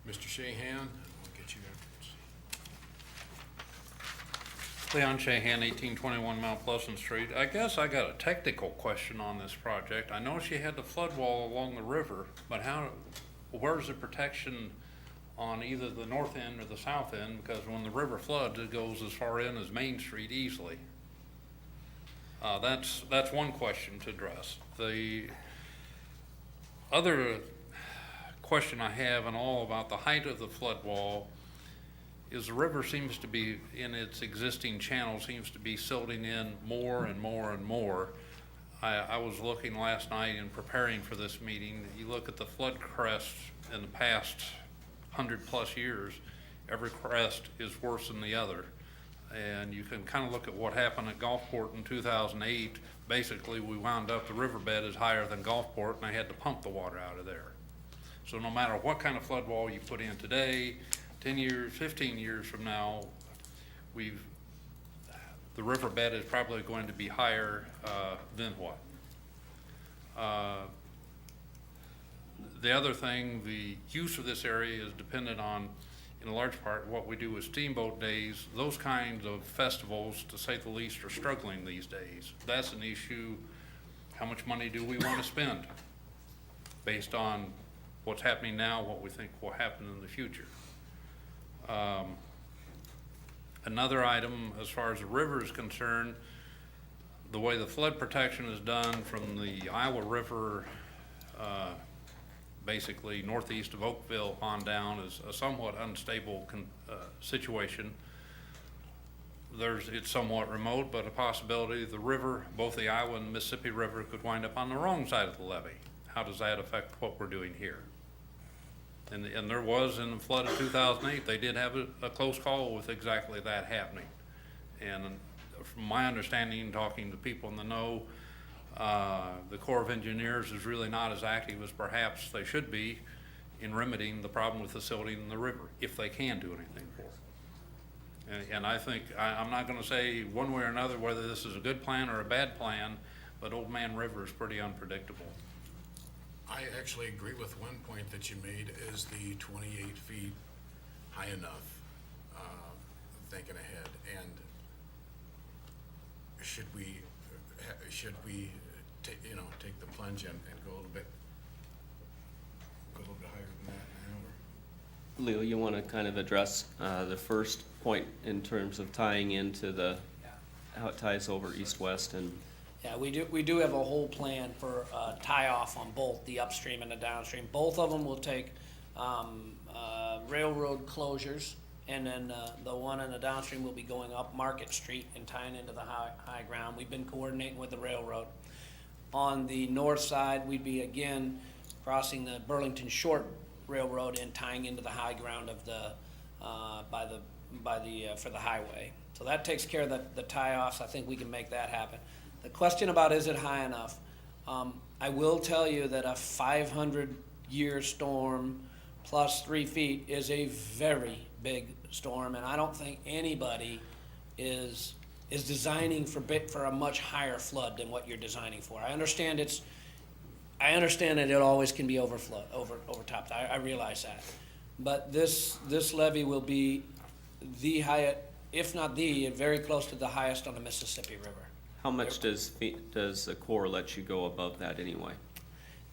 Mr. Shahan, we'll get you Leon Shahan, 1821 Mount Pleasant Street. I guess I got a technical question on this project. I know she had the flood wall along the river, but where's the protection on either the north end or the south end? Because when the river floods, it goes as far in as Main Street easily. That's one question to address. The other question I have and all about the height of the flood wall is the river seems to be, in its existing channel, seems to be silting in more and more and more. I was looking last night in preparing for this meeting. You look at the flood crests in the past 100+ years, every crest is worse than the other. And you can kind of look at what happened at Gulfport in 2008. Basically, we wound up, the riverbed is higher than Gulfport, and I had to pump the water out of there. So no matter what kind of flood wall you put in today, 10 years, 15 years from now, the riverbed is probably going to be higher than what? The other thing, the use of this area is dependent on, in a large part, what we do with Steamboat Days. Those kinds of festivals, to say the least, are struggling these days. That's an issue. How much money do we want to spend based on what's happening now, what we think will happen in the future? Another item, as far as the river is concerned, the way the flood protection is done from the Iowa River, basically northeast of Oakville on down, is a somewhat unstable situation. It's somewhat remote, but a possibility the river, both the Iowa and Mississippi River, could wind up on the wrong side of the levee. How does that affect what we're doing here? And there was, in the flood of 2008, they did have a close call with exactly that happening. And from my understanding, talking to people in the know, the Corps of Engineers is really not as active as perhaps they should be in remedying the problem with the silting in the river, if they can do anything for it. And I think, I'm not gonna say one way or another whether this is a good plan or a bad plan, but Old Man River is pretty unpredictable. I actually agree with one point that you made, is the 28 feet high enough, thinking ahead. And should we take the plunge and go a little bit higher than that now? Leo, you want to kind of address the first point in terms of tying into how it ties over east-west and... Yeah, we do have a whole plan for tie-off on both the upstream and the downstream. Both of them will take railroad closures, and then the one in the downstream will be going up Market Street and tying into the high ground. We've been coordinating with the railroad. On the north side, we'd be again crossing the Burlington Short Railroad and tying into the high ground of the for the highway. So that takes care of the tie-offs. I think we can make that happen. The question about is it high enough? I will tell you that a 500-year storm plus 3 feet is a very big storm, and I don't think anybody is designing for a much higher flood than what you're designing for. I understand that it always can be overtopped. I realize that, but this levee will be the highest, if not very close to the highest on the Mississippi River. How much does the Corps let you go above that anyway?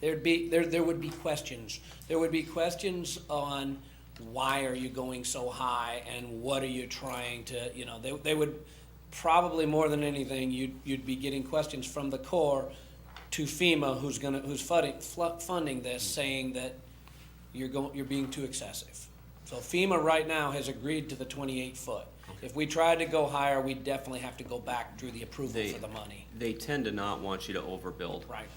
There would be questions. There would be questions on why are you going so high and what are you trying to, they would probably more than anything, you'd be getting questions from the Corps to FEMA, who's funding this, saying that you're being too excessive. So FEMA right now has agreed to the 28 foot. If we tried to go higher, we'd definitely have to go back through the approval for the money. They tend to not want you to overbuild. Right.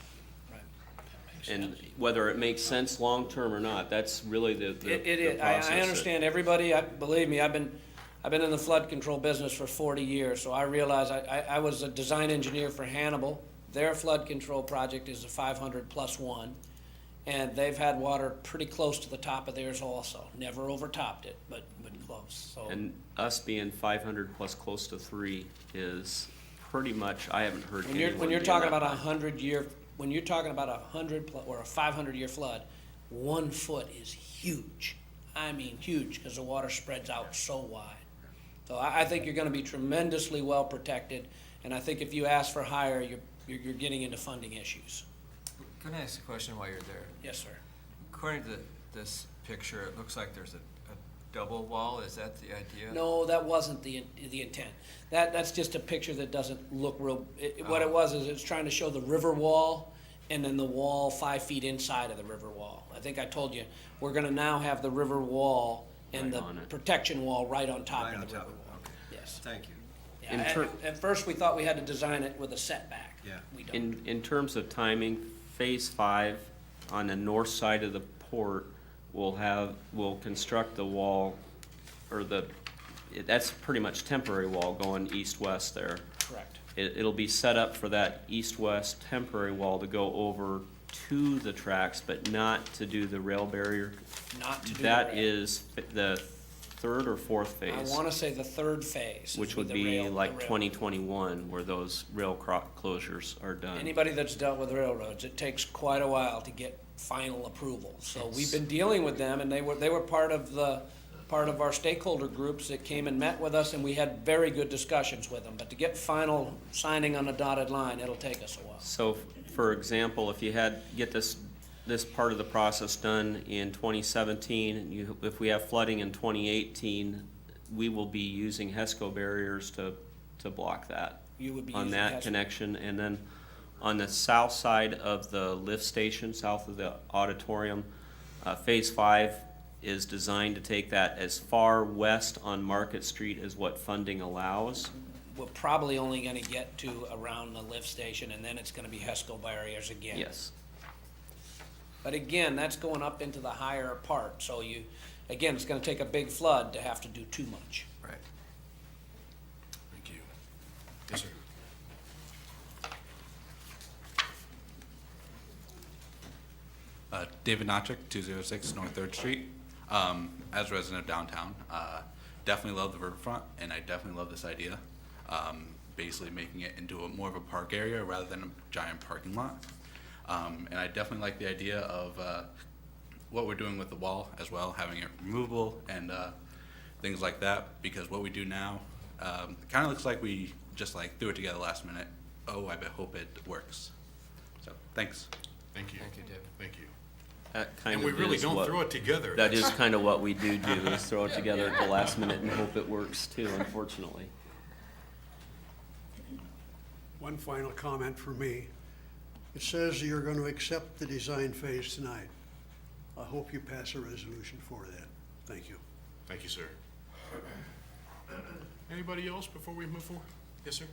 And whether it makes sense long-term or not, that's really the process. I understand everybody, believe me, I've been in the flood control business for 40 years, so I realize I was a design engineer for Hannibal. Their flood control project is a 500+1, and they've had water pretty close to the top of theirs also. Never overtopped it, but close. So. And us being 500 plus close to 3 is pretty much, I haven't heard anyone when you're being talking that about high. when you're talking about 100 or a 500-year flood, 1 foot is huge. I mean huge, because the water spreads out so wide. So I think you're gonna be tremendously well protected, and I think if you ask for higher, you're getting into funding issues. Can I ask a question while you're there? Yes, sir. According to this picture, it looks like there's a double wall. Is that the idea? No, that wasn't the intent. That's just a picture that doesn't look real, what it was is it's trying to show the river wall and then the wall 5 feet inside of the river wall. I think I told you, we're gonna now have the river wall and Right the on it. protection wall right on top Right of on the top river of it, wall. okay. Yes. Thank you. Yeah, at first, we thought we had to design it with a setback. Yeah. We don't. In terms of timing, Phase 5 on the north side of the port will construct the wall, or that's pretty much temporary wall going east-west there. Correct. It'll be set up for that east-west temporary wall to go over to the tracks, but not to do the rail barrier. Not to do the That rail. is the third or fourth phase. I wanna say the third phase. Which would the be rail- like the rail. 2021, where those rail closures are done. Anybody that's dealt with railroads, it takes quite a while to get final approval. So we've been dealing with them, and they were part of our stakeholder groups that came and met with us, and we had very good discussions with them. But to get final signing on a dotted line, it'll take us a while. So, for example, if you get this part of the process done in 2017, if we have flooding in 2018, we will be using HESCO barriers to block that. You would be on using that HESCO. connection. And then on the south side of the lift station, south of the auditorium, Phase 5 is designed to take that as far west on Market Street as what funding allows. We're probably only gonna get to around the lift station, and then it's gonna be HESCO barriers again. Yes. But again, that's going up into the higher part, so again, it's gonna take a big flood to have to do too much. Right. Thank you. Yes, sir. David Notchick, 206 North 3rd Street. As a resident of downtown, definitely love the riverfront, and I definitely love this idea. Basically making it into more of a park area rather than a giant parking lot. And I definitely like the idea of what we're doing with the wall as well, having it removable and things like that, because what we do now kind of looks like we just threw it together last minute. Oh, I hope it works. So, thanks. Thank you. Thank you, David. Thank you. That kind And of we really is don't what- throw it together. That is kind of what we do, is throw it together at the last minute and hope it works too, unfortunately. One final comment from me. It says you're going to accept the design phase tonight. I hope you pass a resolution for that. Thank you. Thank you, sir. Anybody else before we move forward? Yes, sir.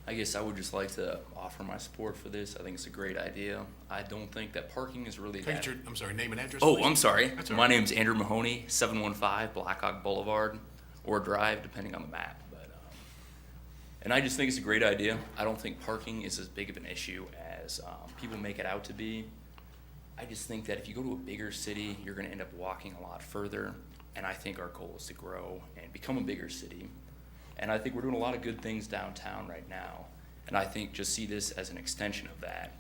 I guess I would just like to offer my support for this. I think it's a great idea. I don't think that parking is really Can I that. get your, I'm sorry, name and address, Oh, please? I'm sorry. That's all My right. name's Andrew Mahoney, 715 Blackhawk Boulevard, or Drive, depending on the map. And I just think it's a great idea. I don't think parking is as big of an issue as people make it out to be. I just think that if you go to a bigger city, you're going to end up walking a lot further. And I think our goal is to grow and become a bigger city. And I think we're doing a lot of good things downtown right now. And I think just see this as an extension of that.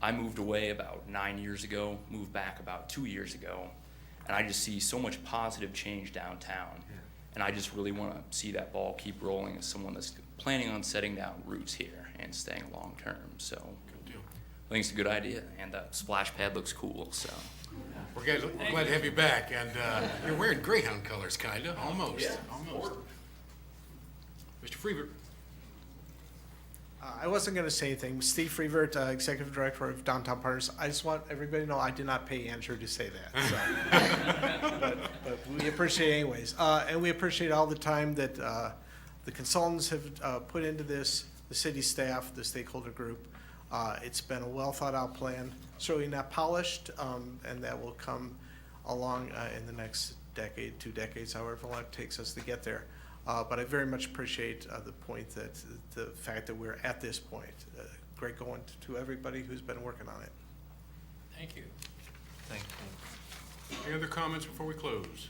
I moved away about 9 years ago, moved back about 2 years ago, and I just see so much positive change downtown. And I just really want to see that ball keep rolling as someone that's planning on setting down roots here and staying long-term. So I think it's a good idea, and the splash pad looks cool, so. We're glad to have you back, and you're wearing Greyhound colors, kinda, almost, Yeah. almost. Mr. Freeberg. I wasn't going to say anything. Steve Freevert, Executive Director of Downtown Partners. I just want everybody to know I did not pay Andrew to say that. So. but we appreciate it anyways. And we appreciate all the time that the consultants have put into this, the city staff, the stakeholder group. It's been a well thought out plan, certainly not polished, and that will come along in the next decade, 2 decades, however long it takes us to get there. But I very much appreciate the point that the fact that we're at this point. Great going to everybody who's been working on it. Thank you. Thank you. Any other comments before we close?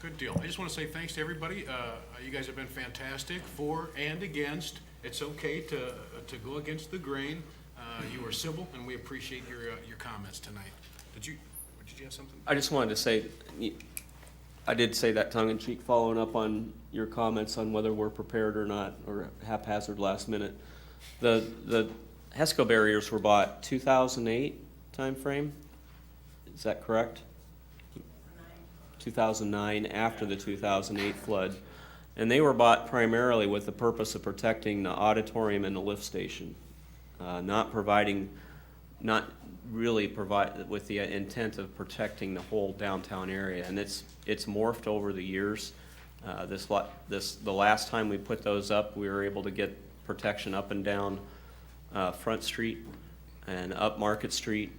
Good deal. I just want to say thanks to everybody. You guys have been fantastic, for and against. It's okay to go against the grain. You were civil, and we appreciate your comments tonight. Did you have something? I just wanted to say, I did say that tongue-in-cheek, following up on your comments on whether we're prepared or not, or haphazard last minute. The HESCO barriers were bought 2008 timeframe, is that correct? 2009, after the 2008 flood. And they were bought primarily with the purpose of protecting the auditorium and the lift station, not really provide with the intent of protecting the whole downtown area. And it's morphed over the years. The last time we put those up, we were able to get protection up and down Front Street and up Market Street.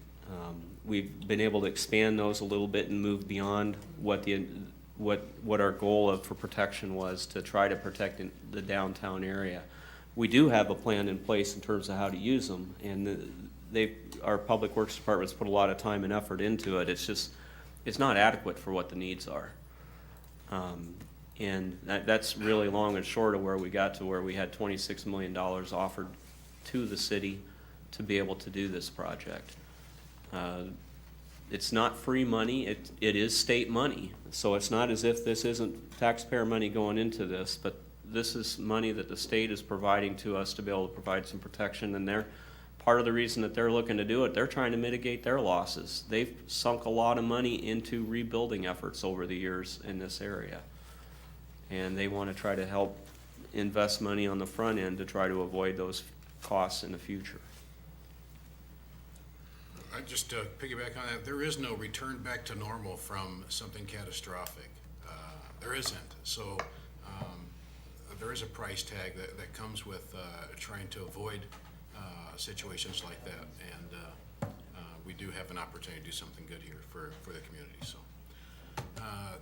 We've been able to expand those a little bit and move beyond what our goal for protection was, to try to protect the downtown area. We do have a plan in place in terms of how to use them, and our Public Works Department's put a lot of time and effort into it. It's not adequate for what the needs are. And that's really long and short of where we got to, where we had $26 million offered to the city to be able to do this project. It's not free money, it is state money. So it's not as if this isn't taxpayer money going into this, but this is money that the state is providing to us to be able to provide some protection. And part of the reason that they're looking to do it, they're trying to mitigate their losses. They've sunk a lot of money into rebuilding efforts over the years in this area. And they want to try to help invest money on the front end to try to avoid those costs in the future. I just piggyback on that. There is no return back to normal from something catastrophic. There isn't. So there is a price tag that comes with trying to avoid situations like that. And we do have an opportunity to do something good here for the community. So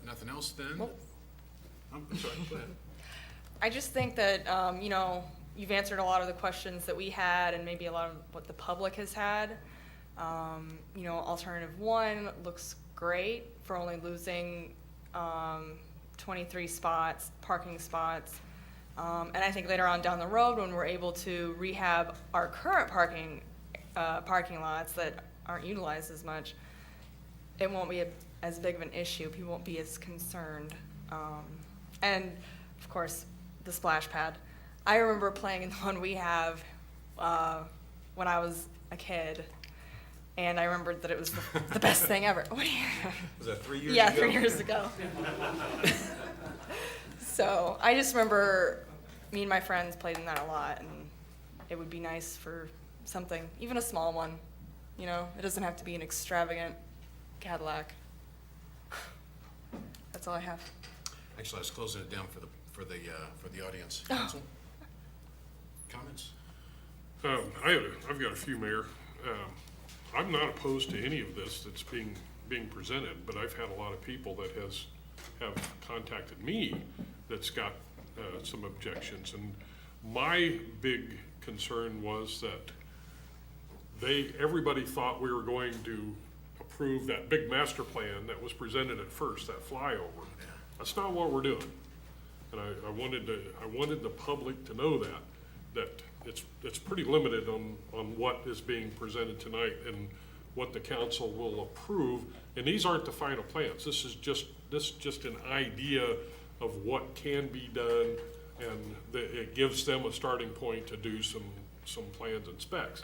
nothing else then? Nope. I'm sorry, go ahead. I just think that, you've answered a lot of the questions that we had and maybe a lot of what the public has had. Alternative 1 looks great for only losing 23 spots, parking spots. And I think later on down the road, when we're able to rehab our current parking lots that aren't utilized as much, it won't be as big of an issue. People won't be as concerned. And of course, the splash pad. I remember playing in the one we have when I was a kid, and I remembered that it was the best thing ever. Was that 3 years ago? Yeah, 3 years ago. So I just remember me and my friends played in that a lot, and it would be nice for something, even a small one. It doesn't have to be an extravagant Cadillac. That's all I have. Actually, I was closing it down for the audience. Council? Comments? I've got a few, Mayor. I'm not opposed to any of this that's being presented, but I've had a lot of people that have contacted me that's got some objections. And my big concern was that everybody thought we were going to approve that big master plan that was presented at first, that flyover. That's not what we're doing. And I wanted the public to know that it's pretty limited on what is being presented tonight and what the council will approve. And these aren't the final plans. This is just an idea of what can be done, and it gives them a starting point to do some plans and specs.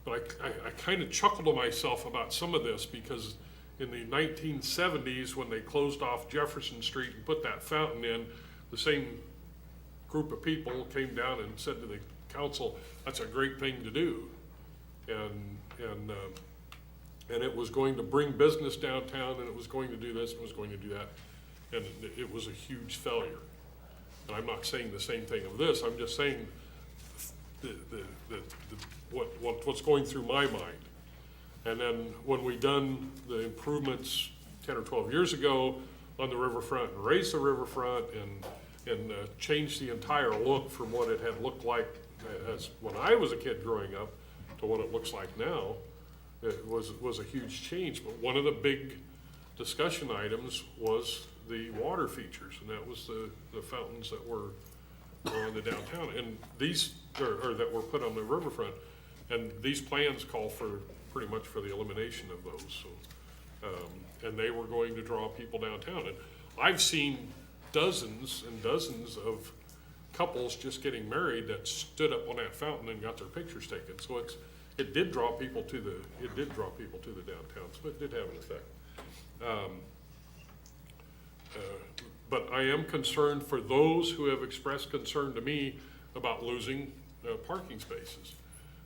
But I kind of chuckled to myself about some of this, because in the 1970s, when they closed off Jefferson Street and put that fountain in, the same group of people came down and said to the council, that's a great thing to do. And it was going to bring business downtown, and it was going to do this, and it was going to do that. And it was a huge failure. And I'm not saying the same thing of this, I'm just saying what's going through my mind. And then when we done the improvements 10 or 12 years ago on the riverfront, and raised the riverfront and changed the entire look from what it had looked like as when I was a kid growing up to what it looks like now, it was a huge change. But one of the big discussion items was the water features, and that was the fountains that were on the downtown, and these or that were put on the riverfront. And these plans call for, pretty much for the elimination of those, so. And they were going to draw people downtown. And I've seen dozens and dozens of couples just getting married that stood up on that fountain and got their pictures taken. So it did draw people to the downtown, so it did have an effect. But I am concerned for those who have expressed concern to me about losing parking spaces.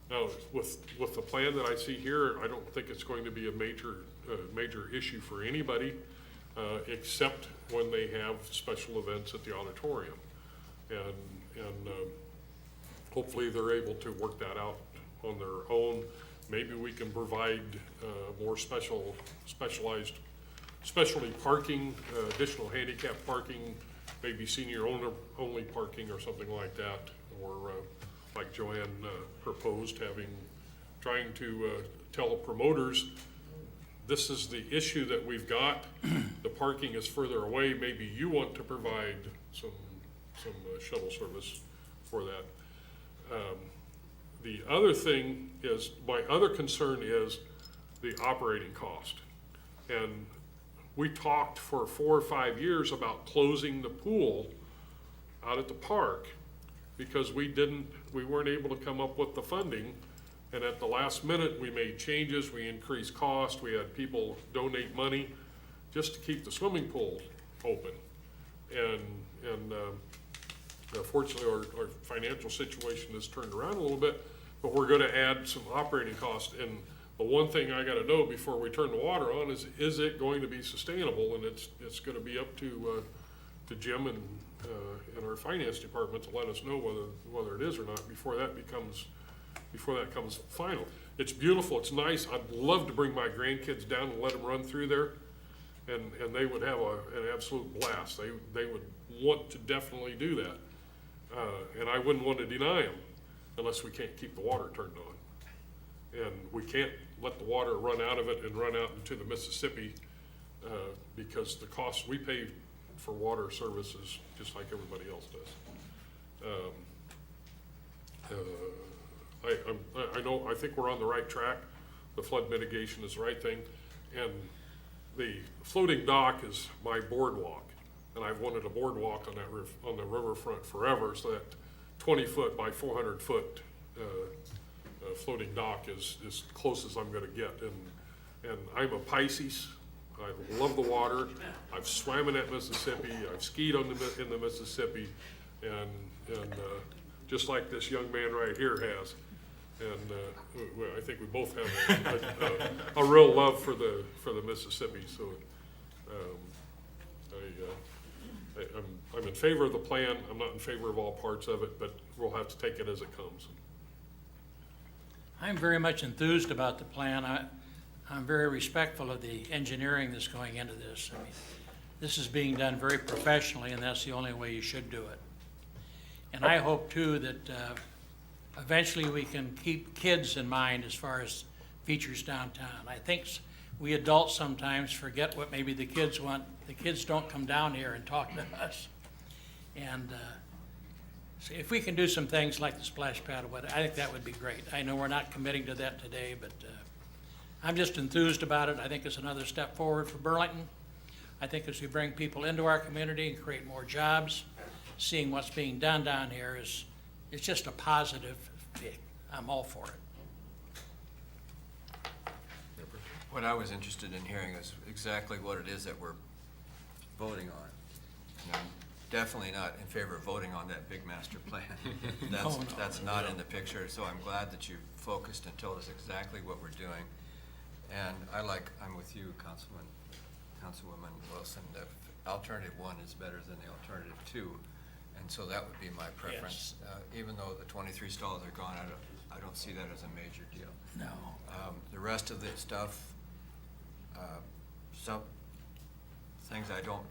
Now, with the plan that I see here, I don't think it's going to be a major issue for anybody, except when they have special events at the auditorium. And hopefully they're able to work that out on their own. Maybe we can provide more specialized specialty parking, additional handicap parking, maybe senior only parking or something like that, or like Joanne proposed, trying to tell the promoters, this is the issue that we've got, the parking is further away, maybe you want to provide some shuttle service for that. The other thing is, my other concern is the operating cost. And we talked for 4 or 5 years about closing the pool out at the park because we weren't able to come up with the funding. And at the last minute, we made changes, we increased cost, we had people donate money just to keep the swimming pool open. And fortunately, our financial situation has turned around a little bit, but we're gonna add some operating costs. And the one thing I gotta know before we turn the water on is it going to be sustainable? And it's gonna be up to Jim and our finance department to let us know whether it is or not before that comes final. It's beautiful, it's nice. I'd love to bring my grandkids down and let them run through there. And they would have an absolute blast. They would want to definitely do that. And I wouldn't want to deny them unless we can't keep the water turned on. And we can't let the water run out of it and run out into the Mississippi because the cost we pay for water services just like everybody else does. I think we're on the right track. The flood mitigation is the right thing. And the floating dock is my boardwalk. And I've wanted a boardwalk on the riverfront forever, so that 20-foot by 400-foot floating dock is as close as I'm gonna get. And I'm a Pisces. I love the water. I've swam in that Mississippi. I've skied in the Mississippi. And just like this young man right here has. And I think we both have a real love for the Mississippi. So I'm in favor of the plan. I'm not in favor of all parts of it, but we'll have to take it as it comes. I'm very much enthused about the plan. I'm very respectful of the engineering that's going into this. I mean, this is being done very professionally, and that's the only way you should do it. And I hope too that eventually we can keep kids in mind as far as features downtown. I think we adults sometimes forget what maybe the kids want. The kids don't come down here and talk to us. And so if we can do some things like the splash pad, I think that would be great. I know we're not committing to that today, but I'm just enthused about it. I think it's another step forward for Burlington. I think as we bring people into our community and create more jobs, seeing what's being done down here it's just a positive thing. I'm all for it. What I was interested in hearing is exactly what it is that we're voting on. And I'm definitely not in favor of voting on that big master plan. That's not in the picture, so I'm glad that you focused and told us exactly what we're doing. And I'm with you, Councilwoman Wilson, that alternative 1 is better than the alternative 2. And so that would be my preference. Even though the 23 stalls are gone, I don't see that as a major deal. No. The rest of the stuff, some things I don't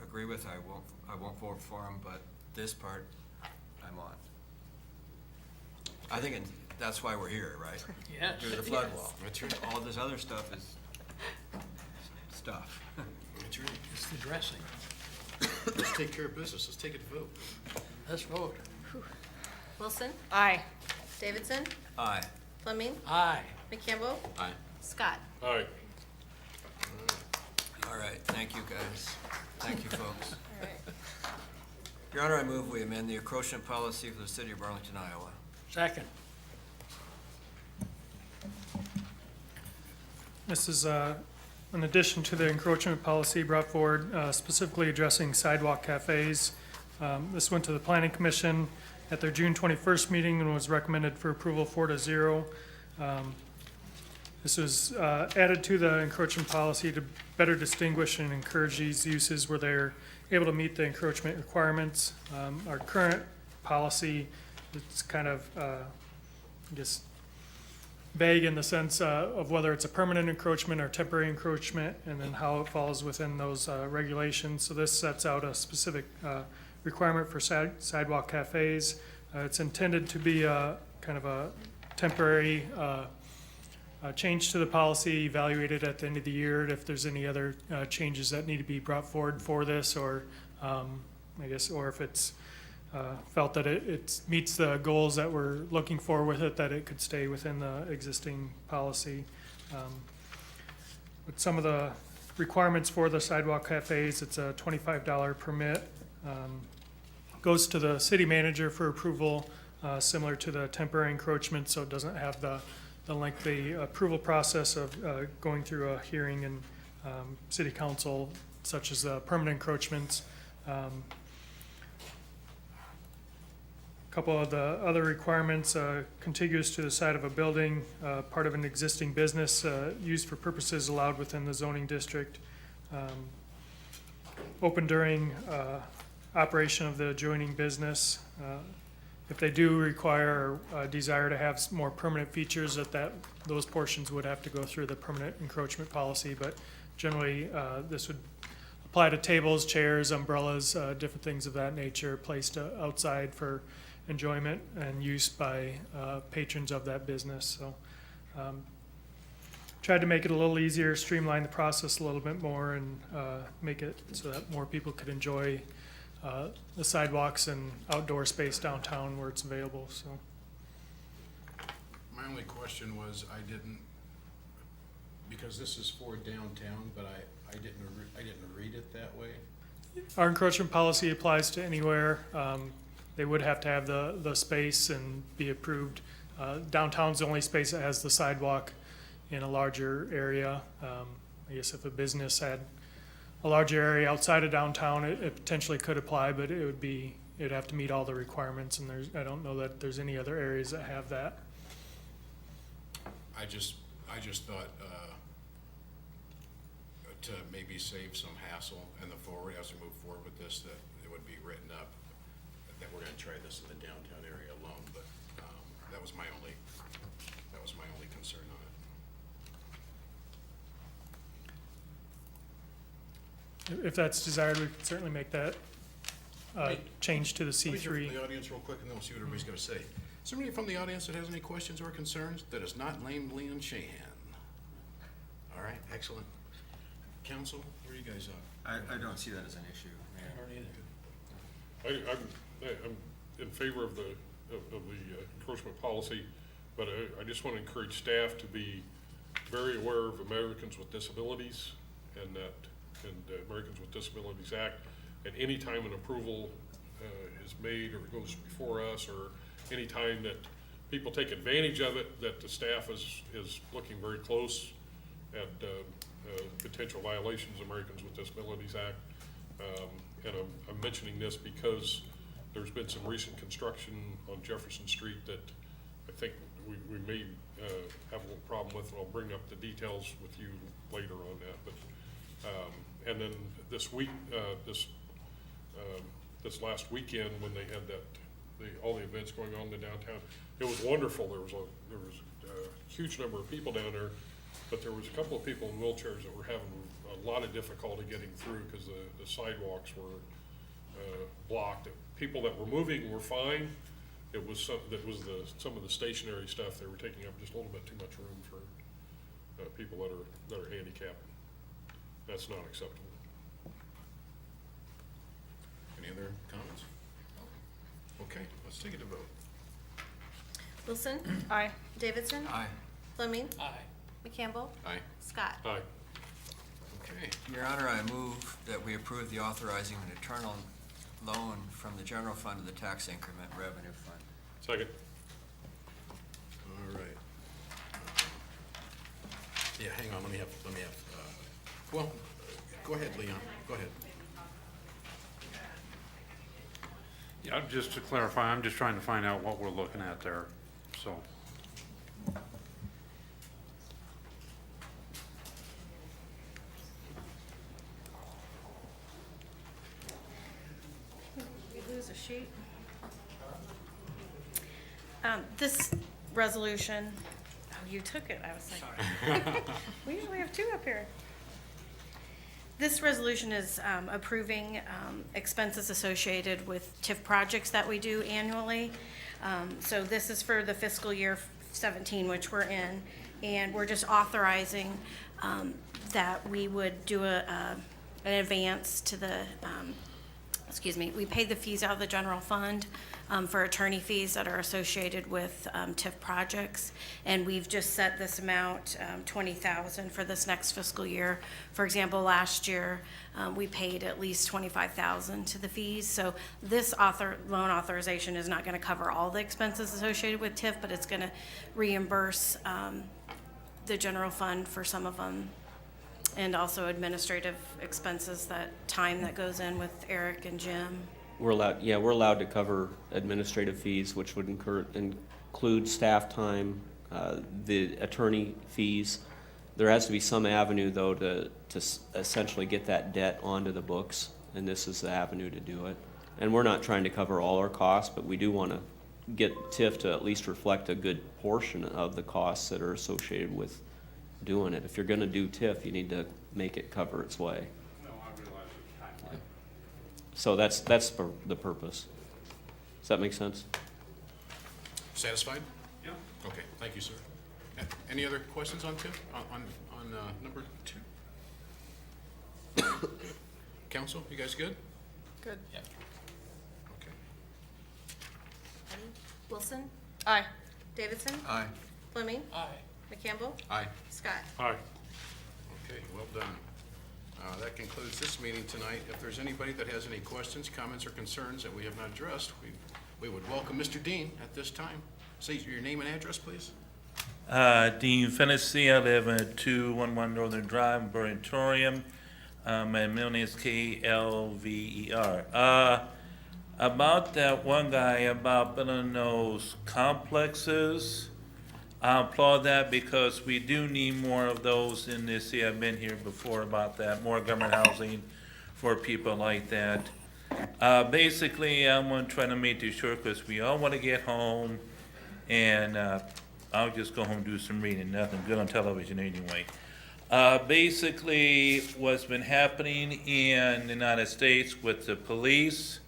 agree with, I won't vote for them, but this part, I'm on. I think that's why we're here, right? Yes. Do the flood wall. All this other stuff is stuff. It's the dressing. Let's take care of business. Let's take it to vote. Let's vote. Wilson? Aye. Davidson? Aye. Fleming. Aye. McCampbell. Aye. Scott. All right. All right, thank you, guys. Thank you, folks. All right. Your Honor, I move we amend the encroachment policy for the city of Burlington, Iowa. Second. This is in addition to the encroachment policy brought forward, specifically addressing sidewalk cafes. This went to the Planning Commission at their June 21st meeting and was recommended for approval 4-0. This was added to the encroachment policy to better distinguish and encourage these uses where they're able to meet the encroachment requirements. Our current policy, it's kind of, I guess, vague in the sense of whether it's a permanent encroachment or temporary encroachment, and then how it falls within those regulations. So this sets out a specific requirement for sidewalk cafes. It's intended to be a kind of a temporary change to the policy, evaluated at the end of the year, and if there's any other changes that need to be brought forward for this, or I guess, or if it's felt that it meets the goals that we're looking for with it, that it could stay within the existing policy. But some of the requirements for the sidewalk cafes, it's a $25 permit. Goes to the city manager for approval, similar to the temporary encroachment, so it doesn't have the lengthy approval process of going through a hearing in city council, such as permanent encroachments. Couple of the other requirements, contiguous to the side of a building, part of an existing business, used for purposes allowed within the zoning district, open during operation of the adjoining business. If they do require or desire to have more permanent features, those portions would have to go through the permanent encroachment policy, but generally, this would apply to tables, chairs, umbrellas, different things of that nature placed outside for enjoyment and use by patrons of that business. So tried to make it a little easier, streamline the process a little bit more, and make it so that more people could enjoy the sidewalks and outdoor space downtown where it's available. So My only question was, because this is for downtown, but I didn't read it that way. our encroachment policy applies to anywhere. They would have to have the space and be approved. Downtown's the only space that has the sidewalk in a larger area. I guess if a business had a larger area outside of downtown, it potentially could apply, but it'd have to meet all the requirements, and I don't know that there's any other areas that have that. I just thought, to maybe save some hassle as we move forward with this, that it would be written up that we're gonna try this in the downtown area alone, but, that was my only concern on it. If that's desired, we can certainly make that change to the Let me hear C3. from the audience real quick, and then we'll see what everybody's gonna say. Is there anybody from the audience that has any questions or concerns that is not named Leon Shahan? All right, excellent. Council, where are you guys at? I don't see that as an issue. I'm in favor of the encroachment policy, but I just want to encourage staff to be very aware of Americans with Disabilities and the Americans with Disabilities Act. And any time an approval is made or goes before us, or any time that people take advantage of it, that the staff is looking very close at potential violations of Americans with Disabilities Act. And I'm mentioning this because there's been some recent construction on Jefferson Street that I think we may have a little problem with, and I'll bring up the details with you later on that. But and then this week, this last weekend, when they had all the events going on in the downtown, it was wonderful. There was a huge number of people down there, but there was a couple of people in wheelchairs that were having a lot of difficulty getting through because the sidewalks were blocked. People that were moving were fine. It was some of the stationary stuff. They were taking up just a little bit too much room for people that are handicapped. That's not acceptable. Any other comments? Okay, let's take it to vote. Wilson? Aye. Davidson? Aye. Fleming? Aye. McCampbell? Aye. Scott? Aye. Okay. Your Honor, I move that we approve the authorizing an internal loan from the general fund to the tax increment revenue fund. Second. All right. Yeah, hang on, let me have, well, go ahead, Leon, go ahead. Yeah, just to clarify, I'm just trying to find out what we're looking at there, so. You lose a sheet. This resolution, oh, you took it, I was like. We usually have two up here. This resolution is approving expenses associated with TIF projects that we do annually. So this is for the fiscal year 17, which we're in, and we're just authorizing that we would do an advance to the, we pay the fees out of the general fund for attorney fees that are associated with TIF projects. And we've just set this amount, $20,000 for this next fiscal year. For example, last year, we paid at least $25,000 to the fees. So this loan authorization is not gonna cover all the expenses associated with TIF, but it's gonna reimburse the general fund for some of them, and also administrative expenses, that time that goes in with Eric and Jim. We're allowed to cover administrative fees, which would include staff time, the attorney fees. There has to be some avenue, though, to essentially get that debt onto the books, and this is the avenue to do it. And we're not trying to cover all our costs, but we do want to get TIF to at least reflect a good portion of the costs that are associated with doing it. If you're going to do TIF, you need to make it cover its way. So that's the purpose. Does that make sense? Satisfied? Yeah. Okay, thank you, sir. Any other questions on TIF, on number 2? Council, you guys good? Good. Yeah. Okay. Wilson? Aye. Davidson? Aye. Fleming? Aye. McCampbell? Aye. Scott? Aye. Okay, well done. That concludes this meeting tonight. If there's anybody that has any questions, comments, or concerns that we have not addressed, we would welcome Mr. Dean at this time. Say your name and address, please. Dean Fennessy, I live at 211 Northern Drive, Burritorium. My middle name is Klver. About that one guy about building those complexes, I applaud that because we do need more of those in this city. I've been here before about that, more government housing for people like that. Basically, I'm gonna try to make this short because we all want to get home, and I'll just go home and do some reading, nothing good on television anyway. Basically, what's been happening in the United States with the police,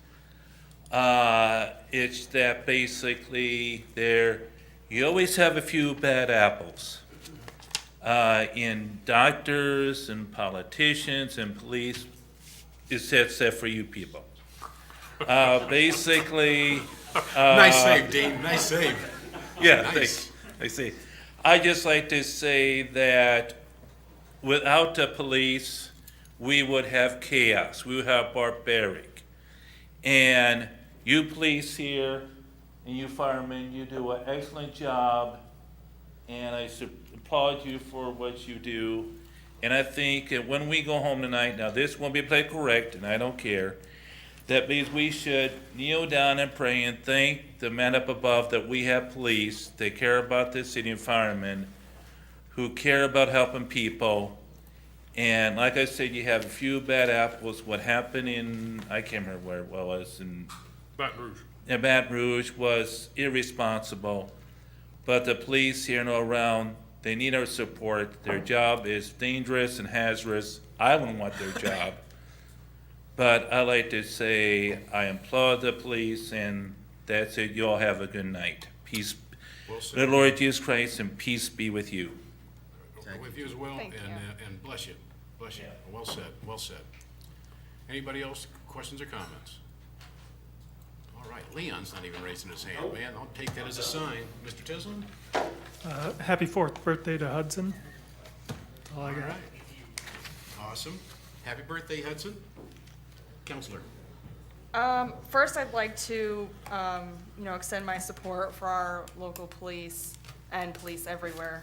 it's that basically you always have a few bad apples in doctors and politicians and police. It's set for you people. Basically. Nice save, Dean, nice save. Yeah, Nice. I see. I just like to say that without the police, we would have chaos. We would have barbaric. And you police here and you firemen, you do an excellent job, and I applaud you for what you do. And I think that when we go home tonight, now this won't be played correct, and I don't care, that means we should kneel down and pray and thank the man up above that we have police that care about this city and firemen, who care about helping people. And like I said, you have a few bad apples. What happened in, I can't remember where it was, in Baton Rouge. in Baton Rouge was irresponsible. But the police here and all around, they need our support. Their job is dangerous and hazardous. I wouldn't want their job. But I like to say I applaud the police, and that's it. You all have a good night. Peace. Well said. The Lord Jesus Christ, and peace be with you. With you as well, Thank you. and bless you, bless you. Well said, well said. Anybody else, questions or comments? All All right, Leon's not even raising his hand, man. I'll take that as a sign. Mr. Tislin? Happy 4th birthday to Hudson. That's all I All got. right. Awesome. Happy birthday, Hudson. Counselor? First, I'd like to, extend my support for our local police and police everywhere.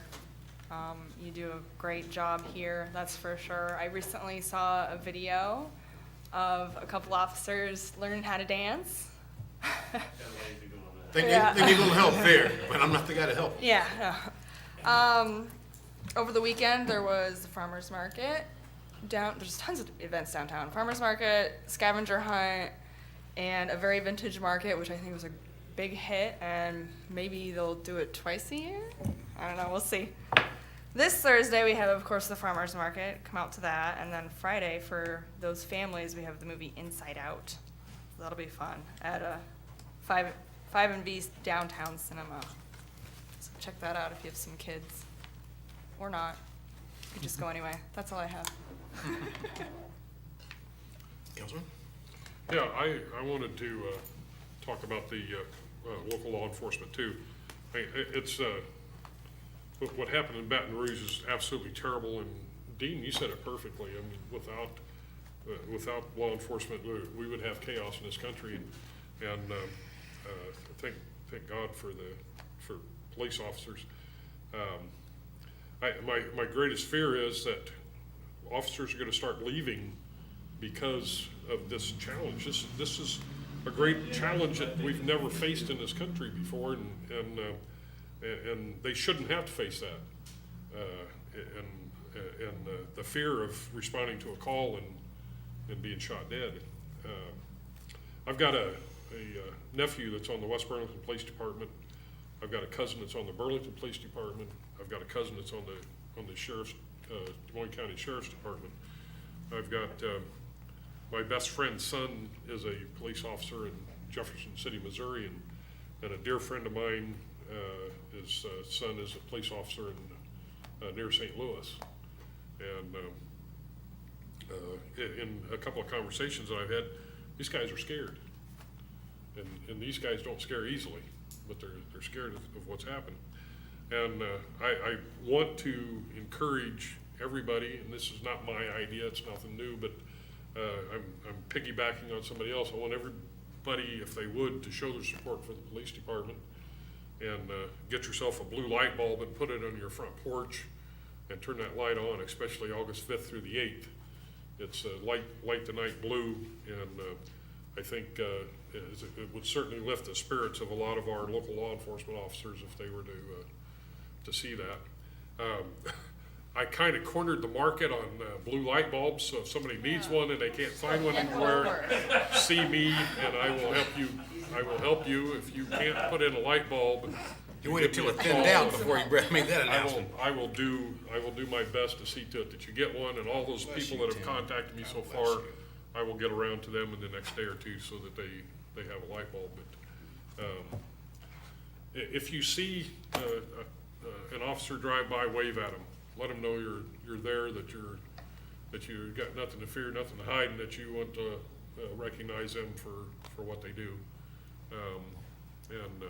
You do a great job here, that's for sure. I recently saw a video of a couple officers learning how to dance. They need Yeah. a little help there, but I'm not the guy to help. Yeah, no. Over the weekend, there was the farmer's market. There's tons of events downtown. Farmer's market, scavenger hunt, and a very vintage market, which I think was a big hit, and maybe they'll do it twice a year? I don't know, we'll see. This Thursday, we have, of course, the farmer's market. Come out to that. And then Friday, for those families, we have the movie Inside Out. That'll be fun at a 5&B downtown cinema. So check that out if you have some kids. Or not. You could just go anyway. That's all I have. Councilman? Yeah, I wanted to talk about the local law enforcement too. It's, what happened in Baton Rouge is absolutely terrible, and Dean, you said it perfectly. I mean, without law enforcement, we would have chaos in this country, and thank God for police officers. My greatest fear is that officers are going to start leaving because of this challenge. This is a great challenge that we've never faced in this country before, and they shouldn't have to face that. And the fear of responding to a call and being shot dead. I've got a nephew that's on the West Burlington Police Department. I've got a cousin that's on the Burlington Police Department. I've got a cousin that's on the Sheriff's, Des Moines County Sheriff's Department. I've got my best friend's son is a police officer in Jefferson City, Missouri, and a dear friend of mine, his son is a police officer in near St. Louis. And in a couple of conversations that I've had, these guys are scared. And these guys don't scare easily, but they're scared of what's happened. And I want to encourage everybody, and this is not my idea, it's nothing new, but I'm piggybacking on somebody else. I want everybody, if they would, to show their support for the police department and get yourself a blue light bulb and put it on your front porch and turn that light on, especially August 5th through the 8th. It's light the night blue, and I think it would certainly lift the spirits of a lot of our local law enforcement officers if they were to see that. I kind of cornered the market on blue light bulbs, so if somebody needs one and they can't find one anywhere, see me and I will help you. I will help you. If you can't put in a light bulb, You waited till it thinned out before you made that announcement. I will do my best to see to it that you get one, and all those people that have contacted me so far, I will get around to them in the next day or two so that they have a light bulb. But if you see an officer drive by, wave at them. Let them know you're there, that you got nothing to fear, nothing to hide, and that you want to recognize them for what they do, and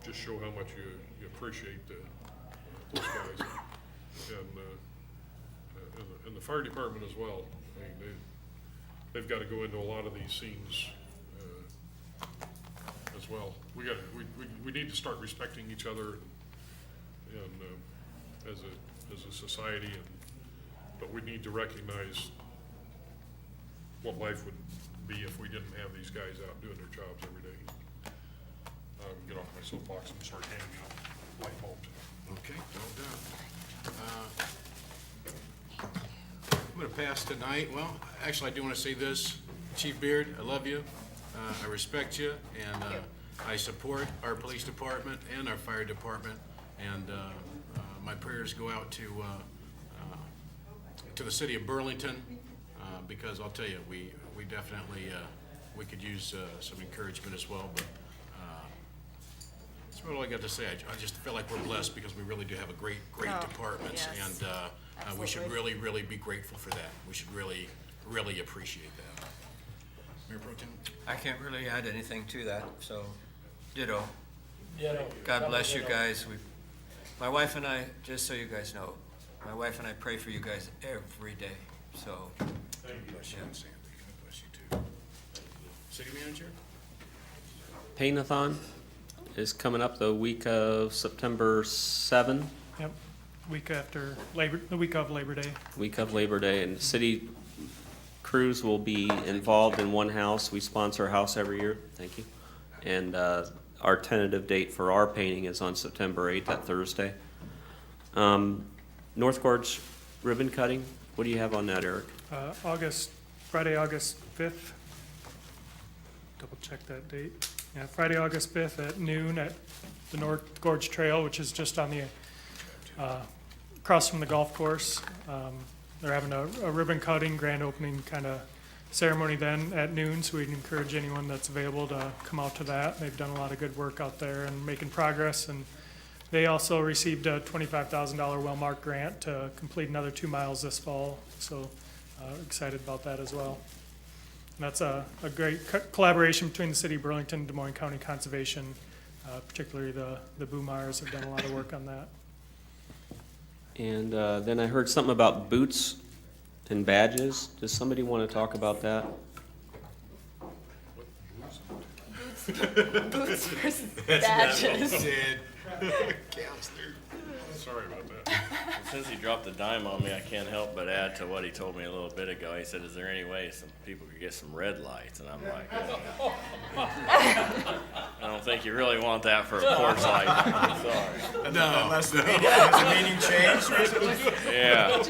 just show how much you appreciate those guys, and the fire department as well. I mean, they've got to go into a lot of these scenes as well. We need to start respecting each other and as a society, but we need to recognize what life would be if we didn't have these guys out doing their jobs every day. I can get off my soapbox and start handing out light bulbs. Okay, well done. I'm gonna pass tonight. Well, actually, I do wanna say this. Chief Beard, I love you. I respect you, and I support our police department and our fire department. And my prayers go out to the city of Burlington, because I'll tell you, we definitely, we could use some encouragement as well, but that's all I got to say. I just feel like we're blessed because we really do have a great department, yes. and we should really be grateful for that. We should really appreciate that. Mayor Pro Tem? I can't really add anything to that, so ditto. Ditto. God bless you guys. My wife and I, just so you guys know, my wife and I pray for you guys every day, so. Thank you. Bless you, Sandy. God bless you too. City Manager? Paint-a-thon is coming up the week of September 7, Yep, the week of Labor Day. week of Labor Day, and city crews will be involved in one house. We sponsor a house every year, thank you. And our tentative date for our painting is on September 8th, that Thursday. North Gorge ribbon cutting, what do you have on that, Eric? Friday, August 5th. Double check that date. Yeah, Friday, August 5th at noon at the North Gorge Trail, which is just on the, across from the golf course. They're having a ribbon cutting, grand opening kind of ceremony then at noon, so we'd encourage anyone that's available to come out to that. They've done a lot of good work out there and making progress, and they also received a $25,000 well-marked grant to complete another 2 miles this fall, so excited about that as well. And that's a great collaboration between the City of Burlington and Des Moines County Conservation, particularly the Boomers have done a lot of work on that. And then I heard something about boots and badges. Does somebody want to talk about that? Boots versus badges. Sorry about that. Since he dropped the dime on me, I can't help but add to what he told me a little bit ago. He said, is there any way some people could get some red lights? And I'm like, I don't think you really want that for a porch light. I'm sorry. No. Has the meaning changed recently? Yeah.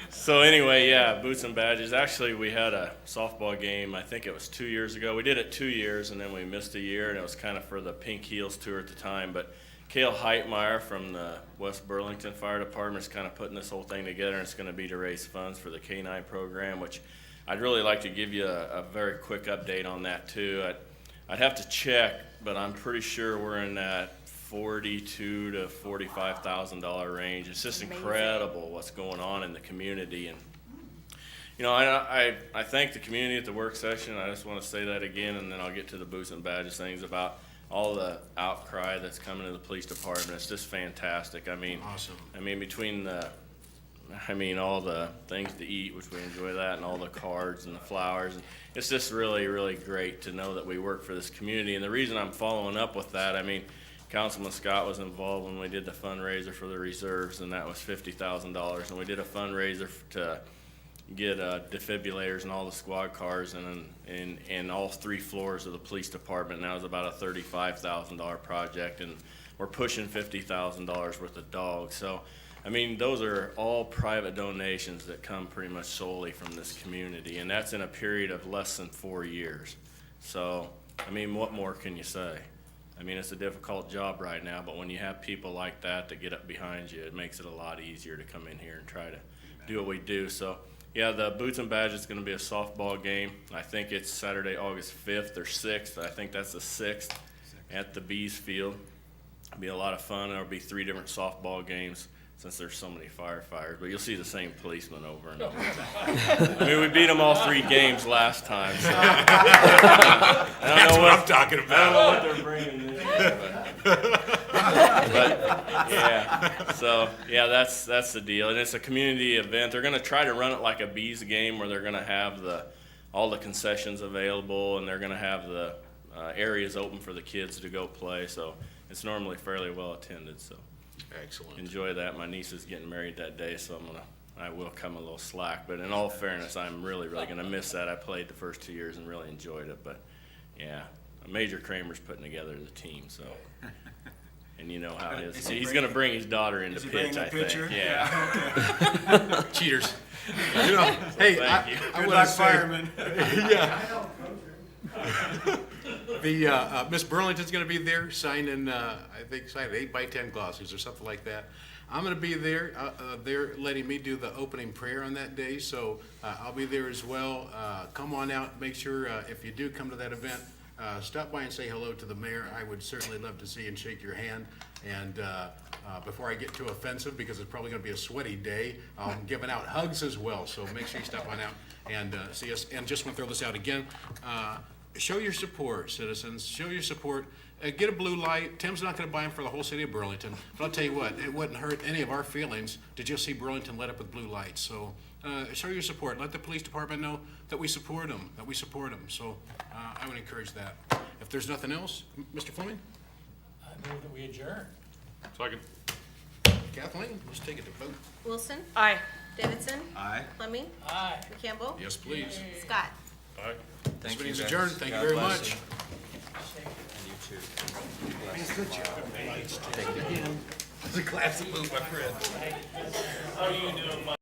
So anyway, yeah, boots and badges. Actually, we had a softball game, I think it was 2 years ago. We did it 2 years, and then we missed a year, and it was kind of for the Pink Heels tour at the time. But Cale Heitmeyer from the West Burlington Fire Department is kind of putting this whole thing together, and it's going to be to raise funds for the K-9 program, which I'd really like to give you a very quick update on that, too. I'd have to check, but I'm pretty sure we're in that $42,000 to $45,000 range. It's just incredible what's going on in the community. And, you know, I thank the community at the work session. I just want to say that again, and then I'll get to the boots and badges things about all the outcry that's coming to the police department. It's just fantastic. I mean, Awesome. I mean, between all the things to eat, which we enjoy that, and all the cards and the flowers. And it's just really, really great to know that we work for this community. And the reason I'm following up with that, I mean, Councilman Scott was involved when we did the fundraiser for the reserves, and that was $50,000. And we did a fundraiser to get defibrillators in all the squad cars and in all 3 floors of the police department. And that was about a $35,000 project, and we're pushing $50,000 worth of dogs. So, I mean, those are all private donations that come pretty much solely from this community, and that's in a period of less than 4 years. So, I mean, what more can you say? I mean, it's a difficult job right now, but when you have people like that get up behind you, it makes it a lot easier to come in here and try to do what we do. So, yeah, the boots and badges is going to be a softball game. I think it's Saturday, August 5th or 6th. I think that's the 6th at the Bees Field. It'll be a lot of fun. There'll be 3 different softball games since there's so many firefighters, but you'll see the same policemen over and over. I mean, we beat them all 3 games last time. So. That's what I'm talking about. I don't know what they're bringing this year, but yeah. So yeah, that's the deal, and it's a community event. They're going to try to run it like a Bees game, where they're going to have all the concessions available, and they're going to have the areas open for the kids to go play. So it's normally fairly well attended. So. Excellent. Enjoy that. My niece is getting married that day, so I will come a little slack. But in all fairness, I'm really, really going to miss that. I played the first 2 years and really enjoyed it. But yeah, Major Kramer's putting together the team, so. And you know how it is. He's going to bring his daughter into pitch, I think. Yeah. Cheaters. You know, hey, thank you. I would say, yeah. The Miss Burlington's going to be there signing, I think, signing 8x10 glosses or something like that. I'm going to be there. They're letting me do the opening prayer on that day, so I'll be there as well. Come on out. Make sure if you do come to that event, stop by and say hello to the mayor. I would certainly love to see and shake your hand. And before I get too offensive, because it's probably going to be a sweaty day, I'm giving out hugs as well. So make sure you step on out and see us. And just want to throw this out again. Show your support, citizens. Show your support. Get a blue light. Tim's not going to buy them for the whole city of Burlington. But I'll tell you what, it wouldn't hurt any of our feelings to just see Burlington lit up with blue lights. So show your support. Let the police department know that we support them, So I would encourage that. If there's nothing else, Mr. Fleming? I move that we adjourn. Second. Kathleen, let's take it to vote. Wilson? Aye. Davidson? Aye. Fleming? Aye. Campbell? Yes, please. Scott? Aye. This meeting's adjourned. Thank you very much. You too. It's a classy move, my friend. How are you doing, Mike?